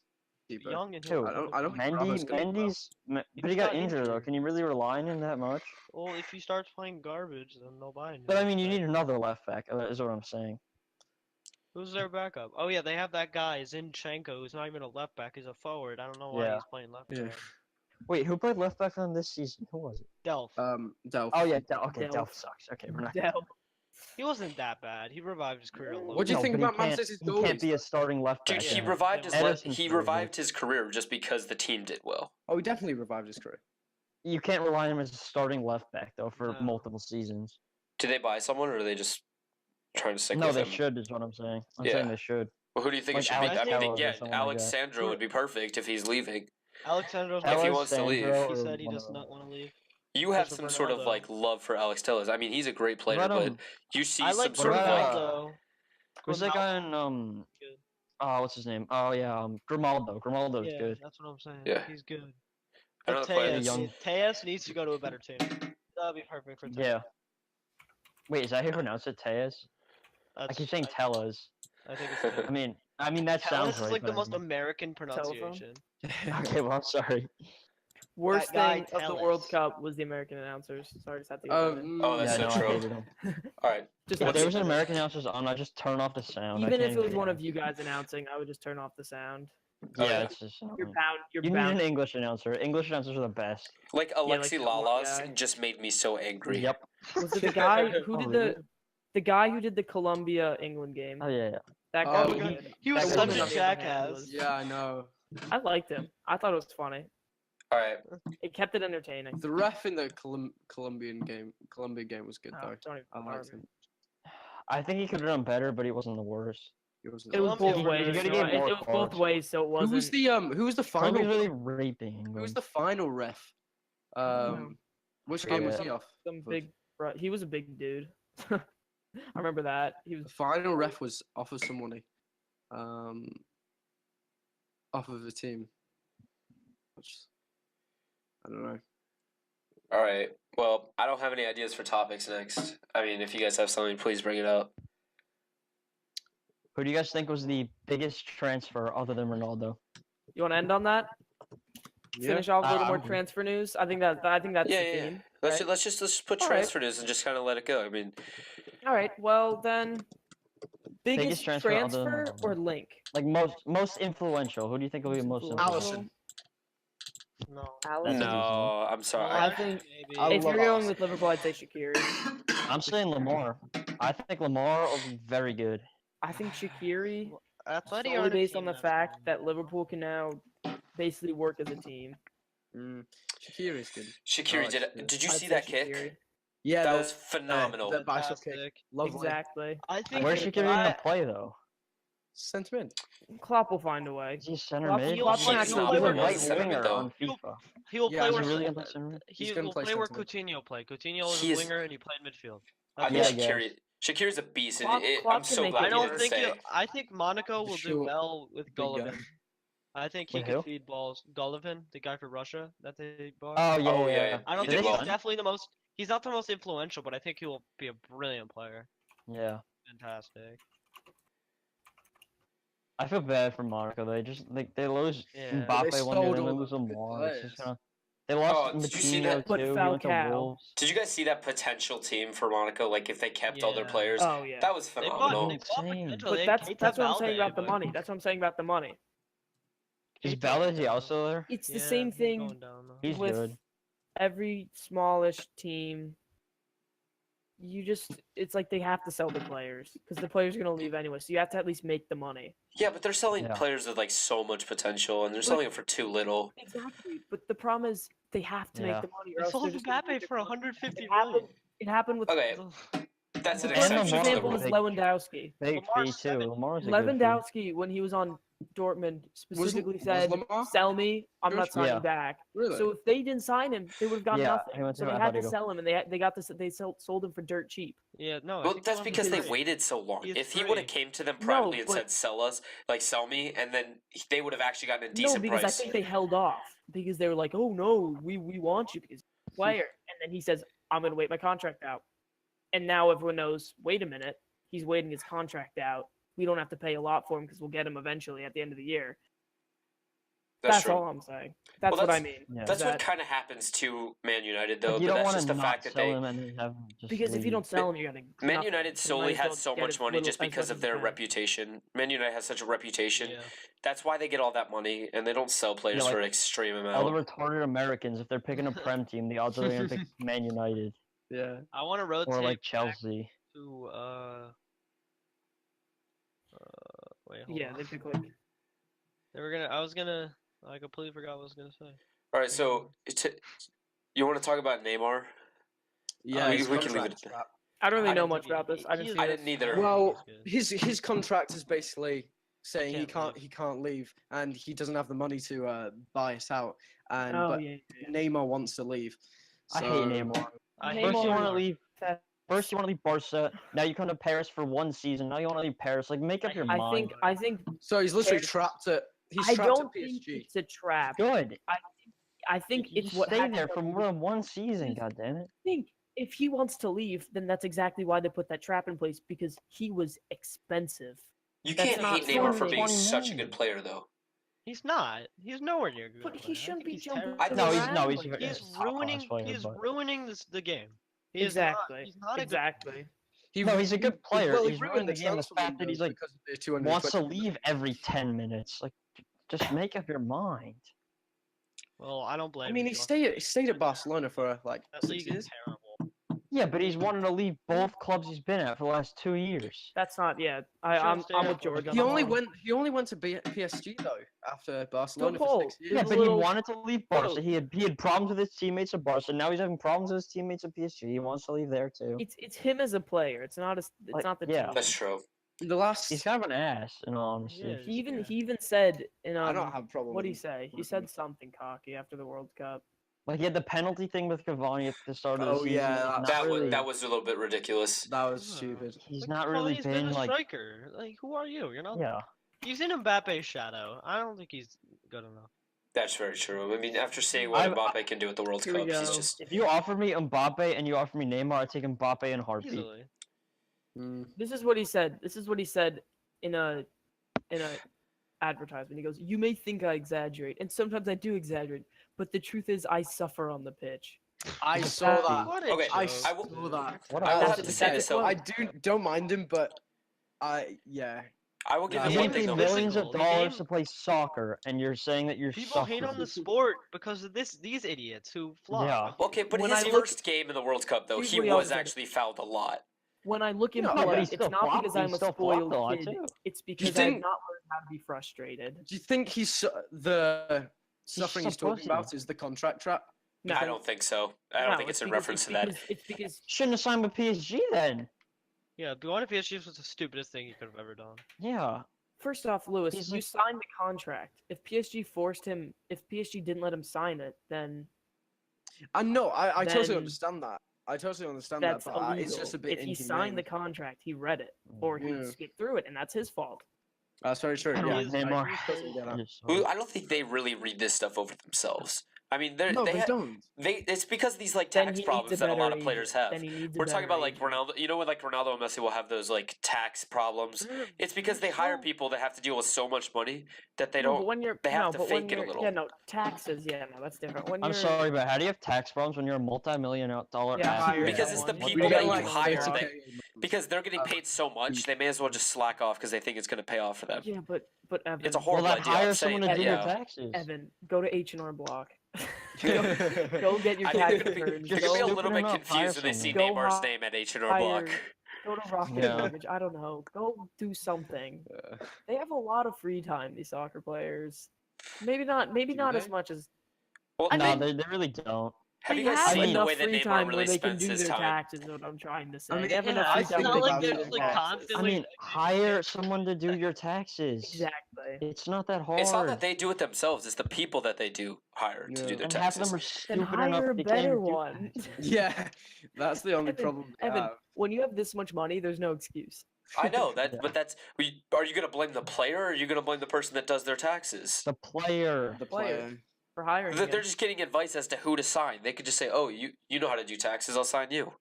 goalkeeper. young and Who? he'll- I don't think Bravo's gonna do well. But he got injured though. Can you really rely on him that much? Well, if he starts playing garbage, then they'll buy him. But I mean, you need another left back. Is what I'm saying. Who's their backup? Oh yeah, they have that guy Zinchenko, who's not even a left back. He's a forward. I don't know why Yeah. he's playing left Yeah. back. Wait, who played left back for them this season? Who was it? Delph. Delph. Oh yeah, okay, Delph. Delph sucks. Okay, we're not. Del. He wasn't that bad. He revived his career a little. What do you No, think but he about Man can't- City's He can't goalies, be a starting left Dude, back. he Yeah. revived his Ederson's he pretty revived his career just because the team did well. Oh, he definitely revived his career. You can't rely on him as a starting left back though for No. multiple seasons. Did they buy someone or are they just trying to stick No, with they him? should is what I'm saying. I'm Yeah. saying they should. Well, who do you think Like it should be? Alex I mean, Telles or yeah, someone like Alex that. Sandro would be perfect if he's leaving. Alexandro's If he not- wants to leave. Alessandro He or said he one does of them. not want to leave. You have Cristiano some sort of Ronaldo. like love for Alex Telles. I mean, he's a great player, What about, but you see I some like sort of like Ronaldo. Who's that guy in Good. oh what's his name? Oh yeah, Grimaldo. Grimaldo's Yeah, good. that's what I'm saying. Yeah. He's good. Another But player Tejas, young- Tejas needs to go to a better team. That'd be perfect for Tejas. Yeah. Wait, is that how you pronounce it? Tejas? I That's, keep saying Tellez. I think it's Tejas. I mean that sounds Tejas right. is like the but I most mean- American Telephone? pronunciation. Okay, well I'm sorry. Worst guy thing of the World Telles. Cup was the American announcers. Sorry, just had to get that in. Oh, that's yeah, so no, I true. hated him. All right. Just If had there to was get an that in. American announcers on, I just turn off the sound. I Even if can't it was even- one of you guys announcing, I would just turn off the sound. Oh, Yeah, yeah. it's just. You're bound. You're You need bound. an English announcer. English announcers are the best. Like like Alexi that one Lalas guy. just made me so angry. Yep. Was it the guy who Oh, did really? the guy who did the Colombia England game? Oh yeah, yeah. That Oh, guy. he- was good. He was That such woman, a on the other hand, jackass. was- Yeah, I know. I liked him. I thought it was funny. All right. It kept it entertaining. The ref in the Colombia game was good Oh, though. don't even I bother liked me. him. I think he could have done better, but he wasn't the worst. It was, It was both Colombia ways. was gonna so get it more was both cards. ways, so it who wasn't. was the final? Colombia's really raping England. Who was the final ref? Which game was forget. he off? Some of? big. He was a big dude. I remember that. He The was. final ref was off of some money. Off of the team. Which, I don't know. All right. Well, I don't have any ideas for topics next. I mean, if you guys have something, please bring it up. Who do you guys think was the biggest transfer other than Ronaldo? You want to end on that? Yeah. Finish off with a little more Um, transfer news. I think that's Yeah, the yeah. theme. Let's right? let's just put All right. transfer news and just kind of let it go. I mean, All right. Well then, biggest transfer other than transfer or Ronaldo. link? Like most influential. Who do you think will be most influential? Allison. No. Allison. no, I'm sorry. I think Maybe. I if love you're going Allison. with Liverpool, I'd say Shaqiri. I'm saying Lamar. I think Lamar will be very good. I think Shaqiri, Atleti solely aren't a based team on the that's fact good. that Liverpool can now basically work as a team. Shaqiri's good. Shaqiri Oh, did it's good. it. Did you I'd see say that kick? Shaqiri. Yeah, That the- was phenomenal. The bicep kick. Fantastic. Lovely. Exactly. I think Where's if Shaqiri gonna I- play though? Centre mid. Klopp will find a way. Is he center Klopp- mid? Klopp He's can not actually playing do He's a it. right right center mid, winger though. on FIFA. he will Yeah, play is where Is he really gonna play center mid? He's he gonna will play play where centre mid. Coutinho played. Coutinho was He a is- winger and he played midfield. I That's think Yeah, I it. guess. Shaqiri's a beast, and Klopp- I'm Klopp can so make glad I it he don't didn't think stay. I think Monaco will do Sure. well with Big guy. Golovin. I think he With can who? feed balls. Golovin, the guy for Russia that they bought. Oh yeah, Oh, yeah. yeah, yeah. I don't he think did he's well. definitely the most. He's not the most influential, but I think he will be a brilliant player. Yeah. Fantastic. I feel bad for Monaco. They just they lose Yeah. Mbappe They one year, sold then they all lose the good Lamar. It's just players. gonna. They lost Oh, did you see Matinho that? But too. He went to Falcao- Wolves. Did you guys see that potential team for Monaco? Like if they kept all their Yeah. players, Oh yeah. that was They bought, phenomenal. they bought Insane. potential. But They had that's Keita what I'm saying Balde, about the but money. That's what I'm saying about the money. Is Keita Balaji went down. also there? It's the Yeah, same he's thing going down, though. He's with good. every smallish team. It's like they have to sell the players because the players are gonna leave anyway. So you have to at least make the money. Yeah, but they're selling Yeah. players with like so much potential, and they're But- selling it for too little. Exactly. But the problem is they have to Yeah. make the money. Or They else sold they're just gonna Mbappe lose for their contract. 150 It happened. million. It happened with. Okay, that's an The And perfect exception. Lamar to example the is big- rule. Lewandowski. Big Lamar's fee too. 7. Lamar's a good fee. Lewandowski, when he was on Dortmund, specifically said, Lamar? "Sell me. I'm not Sure. signing Yeah. back." Really? So if they didn't sign him, they would have got Yeah, nothing. he went So to they had to Atletico. sell him, and they sold him for dirt cheap. Yeah, no. I Well, think that's Golovin because is they free. waited so long. He is If he would have free. came to them No, privately and but- said, "Sell us," like sell me, and then they would have actually gotten a No, decent because price. I think they held off because they were like, "Oh no, we want you because you're a player." And then he says, "I'm gonna wait my contract out." And now everyone knows. Wait a minute, he's waiting his contract out. We don't have to pay a lot for him because we'll get him eventually at the end of the year. That's true. all I'm saying. That's Well, what I that's- mean. Yeah. That's what that- kind of happens to Man United, though. Like, you But don't that's want just to the not fact that sell they. him and then have him just Because if you leave. don't sell him, you're gonna. Man nothing. United So you might solely as well has so get much as money little- just as because much of as their you can. reputation. Man United has such a reputation. Yeah. That's why they get all that money, and they don't sell players like, for an extreme All the amount. retarded Americans, if they're picking a Prem team, the odds are they're gonna pick Man United Yeah. I want to rotate or like back Chelsea. to wait, hold Yeah, on. they pick like. They were gonna. I completely forgot what I was gonna say. All right, so you want to talk about Neymar? Yeah, we his can leave it contract's at wrapped. I don't really I know don't much think about this. I he didn't is- see I this. didn't either. Well, He's good. his contract is basically saying Can't leave. he can't leave, and he doesn't have the money to buy us out. And Oh but yeah. Neymar wants to leave. I hate So- Neymar. I Neymar- hate First you want to Neymar. leave. First you want to leave Barca. Now you come to Paris for one season. Now you want to leave Paris. Like make up your mind. I think So he's literally Paris- trapped at. He's I trapped don't at think PSG. it's a trap. Good. I think You it's what stay happened there to for him. more than one season. God damn it. I think if he wants to leave, then that's exactly why they put that trap in place because he was expensive. You That's can't not hate Neymar for fair. being such a 29. good player, though. He's not. He's nowhere near good. But he player. I shouldn't think be he's jumping terrible. I- No, he's around no, he's like a- that. He's top class ruining. player, He's but- ruining the game. He Exactly. Is not a good Exactly. No, he's a good player. Well, he He's ruined ruined the game. The transfer fact that window he's like because of the 250 wants to million. leave every 10 minutes. Like, Just make up your mind. Well, I don't blame I mean, him. he stayed at Barcelona for like That 6 league years. is terrible. Yeah, but he's wanted to leave both clubs he's been at for the last 2 years. That's not. Yeah, Should've I'm stayed with at George. on He that only one. went to PSG though after Barcelona for Paul. 6 years. Yeah, There's a but little- he wanted to leave Bro. Barca. He had problems with his teammates at Barca. Now he's having problems with his teammates at PSG. He wants to leave there too. It's him as a player. It's not Like, not the yeah. team. That's true. The last He's kind of an ass, in all honesty. Yeah. He even said in I don't have a problem. what did he with say? He with said him. something cocky after the World Cup. Like he had the penalty thing with Cavani at the start of the Oh, season. yeah, He's that- not That really, that was a little bit ridiculous. That was Yeah. stupid. he's Like, not really Cavani's been a like striker. Like, who are you? You're not. yeah. He's in Mbappe's shadow. I don't think he's good enough. That's very true. I mean, after seeing what I've- Mbappe can do at the World Here we Cup, he's go. just If you offer me Mbappe and you offer me Neymar, I'd take Mbappe in a heartbeat. Easily. Mm. This is what he said. This is what he said in a advertisement. He goes, "You may think I exaggerate, and sometimes I do exaggerate, but the truth is I suffer on the pitch." I He's saw happy. that. What a Okay, I joke. saw will- that. What I will That's have a- to say that's a so. quote. I don't mind him, but yeah. I will give Yeah, you He one paid thing me though. Listen, millions of Physical. dollars Game- to play soccer, and you're saying that you're People hate on suffering. the sport because of these idiots who flop. Yeah. Okay, but When his I look- first game in the World Cup though, Here's he what he also was said. actually fouled a lot. When I look in No, but play, he it's still not flopped- because he I'm a still flopped spoiled a lot, kid. too. It's because I've think- not learned how to be frustrated. Do you think the suffering he's just a talking pussy. about is the contract trap? No, I don't think so. I don't no, think it's in because- reference to that. It's because Shouldn't have signed with PSG then. Yeah, going to PSG was the stupidest thing he could have ever done. Yeah. first off, Lewis, He's you like- signed the contract. If PSG forced him, if PSG didn't let him sign it, then I know. I totally Then understand that. I totally understand that's that, but illegal. it's just a bit if he signed the inhumane. contract, he read it, or he Yeah. skipped through it, and that's his fault. That's very true. Come Yeah, on, is- Neymar. I totally get that. Just- Who- I don't think they really read this stuff over themselves. I mean, No, they ha- don't. It's because of these like Then tax he needs problems that a lot better of players agent. have. Then he needs a We're talking better about like agent. Ronaldo. You know, when like Ronaldo and Messi will have those like tax problems. It's because they hire people that have to deal with so much money that they No, don't. but when you're they have no, to but when fake it a you're- little. Yeah, no, taxes. Yeah, no, that's different. When I'm you're sorry, but how do you have tax problems when you're a multi-million dollar Yeah, athlete? hire Because it's the someone. people We that get you like hire 30K that- a month. Because they're getting paid so much, they may as well just slack off because they think it's going to pay off for them. yeah, but Evan, It's a Well, horrible then idea. hire I'm saying someone to that, do your yeah. taxes. Evan, go to H&R Block. Yeah. Go get your I tax think they're gonna returns. be, they're Just gonna be a Go, little stupid bit enough, hire confused when they see someone. Go Neymar's hi- name at H&R Block. go to Rocket Yeah. Mortgage. I don't know. Go do something. Uh, They have a lot of free time. These soccer players. Maybe not. Maybe Do not they? as much as. Well, I No, mean- they really don't. have They you guys have seen the enough way that free Neymar time really where they can spends do his their time? taxes. Is what I'm trying to say. mean, they have yeah, enough I free it's think time not to they like do value they're their just like taxes. taxes. I constantly. mean, hire someone to do your taxes. Exactly. It's not that hard. It's not that they do it themselves; it's the people that they do hire to Yeah. do their and half of taxes. them are Then stupid enough hire a they can't better even do one. taxes. Yeah, that's the only Evan, problem. they Evan, have. when you have this much money, there's no excuse. I know that, Yeah. but that's. Are you going to blame the player, or are you going to blame the person that does their taxes? The player. The player. player. For hiring. They're him. just getting advice as to who to sign. They could just say, "Oh, you know how to do taxes. I'll sign you."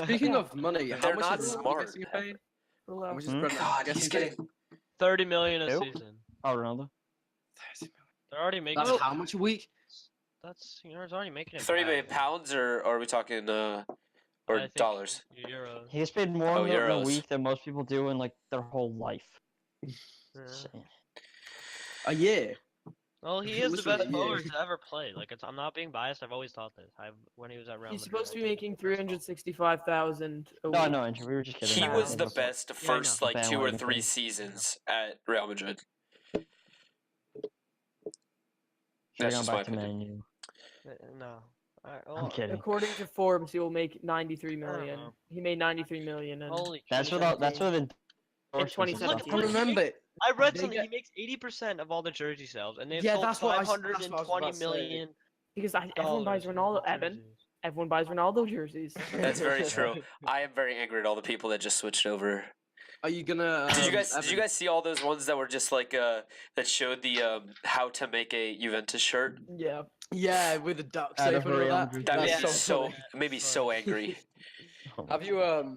Speaking Yeah. of money, how They're much not is Ronaldo smart. getting paid? How Relax. much is Hmm? Ronaldo God, he's paid? getting 30 million a Who? season. Oh, Ronaldo. They're already making. That's how much a week? That's it's already making it. 30 bad. million pounds, or are we talking I or think dollars? Euros. He gets paid more Oh, in a Euros. week than most people do in like their whole life. Yeah. Insane. A year. Well, he It is the was for best the bowler year. to ever play. Like, I'm not being biased. I've always thought this. When he was at Real He's Madrid. supposed to be he was making the best bowler. 365,000 a No, week. no, Andrew, we were just kidding. He Yeah, was I the That's best Yeah, I first know. like 2 or Bandwagon 3 thing. seasons at Real Madrid. Should've That's gone just my back to opinion. Man U. No. I'm kidding. According to Forbes, he will make 93 I don't million. know. He made 93 million. And Holy. That's shit. without. That's with endorsements and 2017. stuff. And remember, I read They something. get- He makes 80% of all the jersey sales, and they've Yeah, sold that's what I s- that's what I was about 520 to say. million. because everyone buys dollars Ronaldo. worth of Evan, jerseys. everyone buys Ronaldo jerseys. That's very true. I am very angry at all the people that just switched over. are you gonna? Did you guys Evan, see all those ones that were just like that showed the how to make a Juventus shirt? Yeah. Yeah, with the duck Out safe of and all Real that. Madrid. That made That's me so so funny. made me so angry. Oh Have my you God.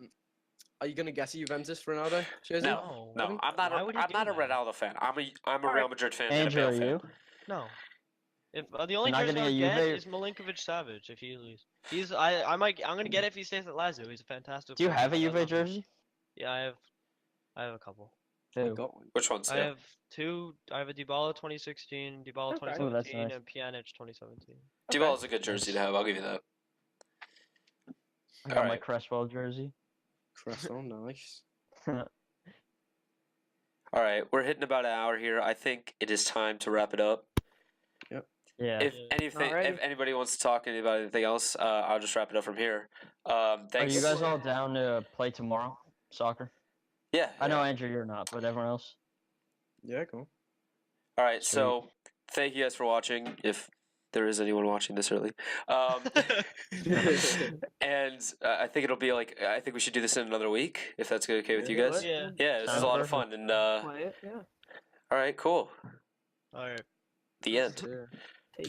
Are you gonna guess a Juventus Ronaldo jersey? No. No. No, I'm not. Why would he I'm do not a that? Ronaldo fan. I'm a Alright. Real Madrid fan and a Andrew, Bale are fan. you? No. If the only not jersey getting I'll a get Juve- is Milinkovic Savage if he leaves. I'm gonna get it if he stays at Lazio. He's a fantastic. Do you player. have a I Juve love him. jersey? Yeah, I have a couple. I Who? got one. Which ones? I Yeah. have two. I have a Dybala 2016, Dybala Okay. Oh, that's 2017, nice. and Pjanic 2017. Dybala's a good jersey to have. I'll give you that. I got my Alright. Cresswell jersey. Cresswell, nice. All right, we're hitting about an hour here. I think it is time to wrap it up. Yeah. If Yeah. anything, Alrighty. if anybody wants to talk about anything else, I'll just wrap it up from here. Are Thanks. you guys all down to play tomorrow? Soccer? Yeah. I know yeah. Andrew, you're not, but everyone else. Yeah, go on. All right. Sweet. So thank you guys for watching. If there is anyone watching this early, and I think it'll be like I think we should do this in another week if that's okay with you Yeah, guys. let's- Yeah. Yeah, this is Sounds a lot of perfect. fun. And Play it, yeah. all right, cool. All right. The end. Yeah.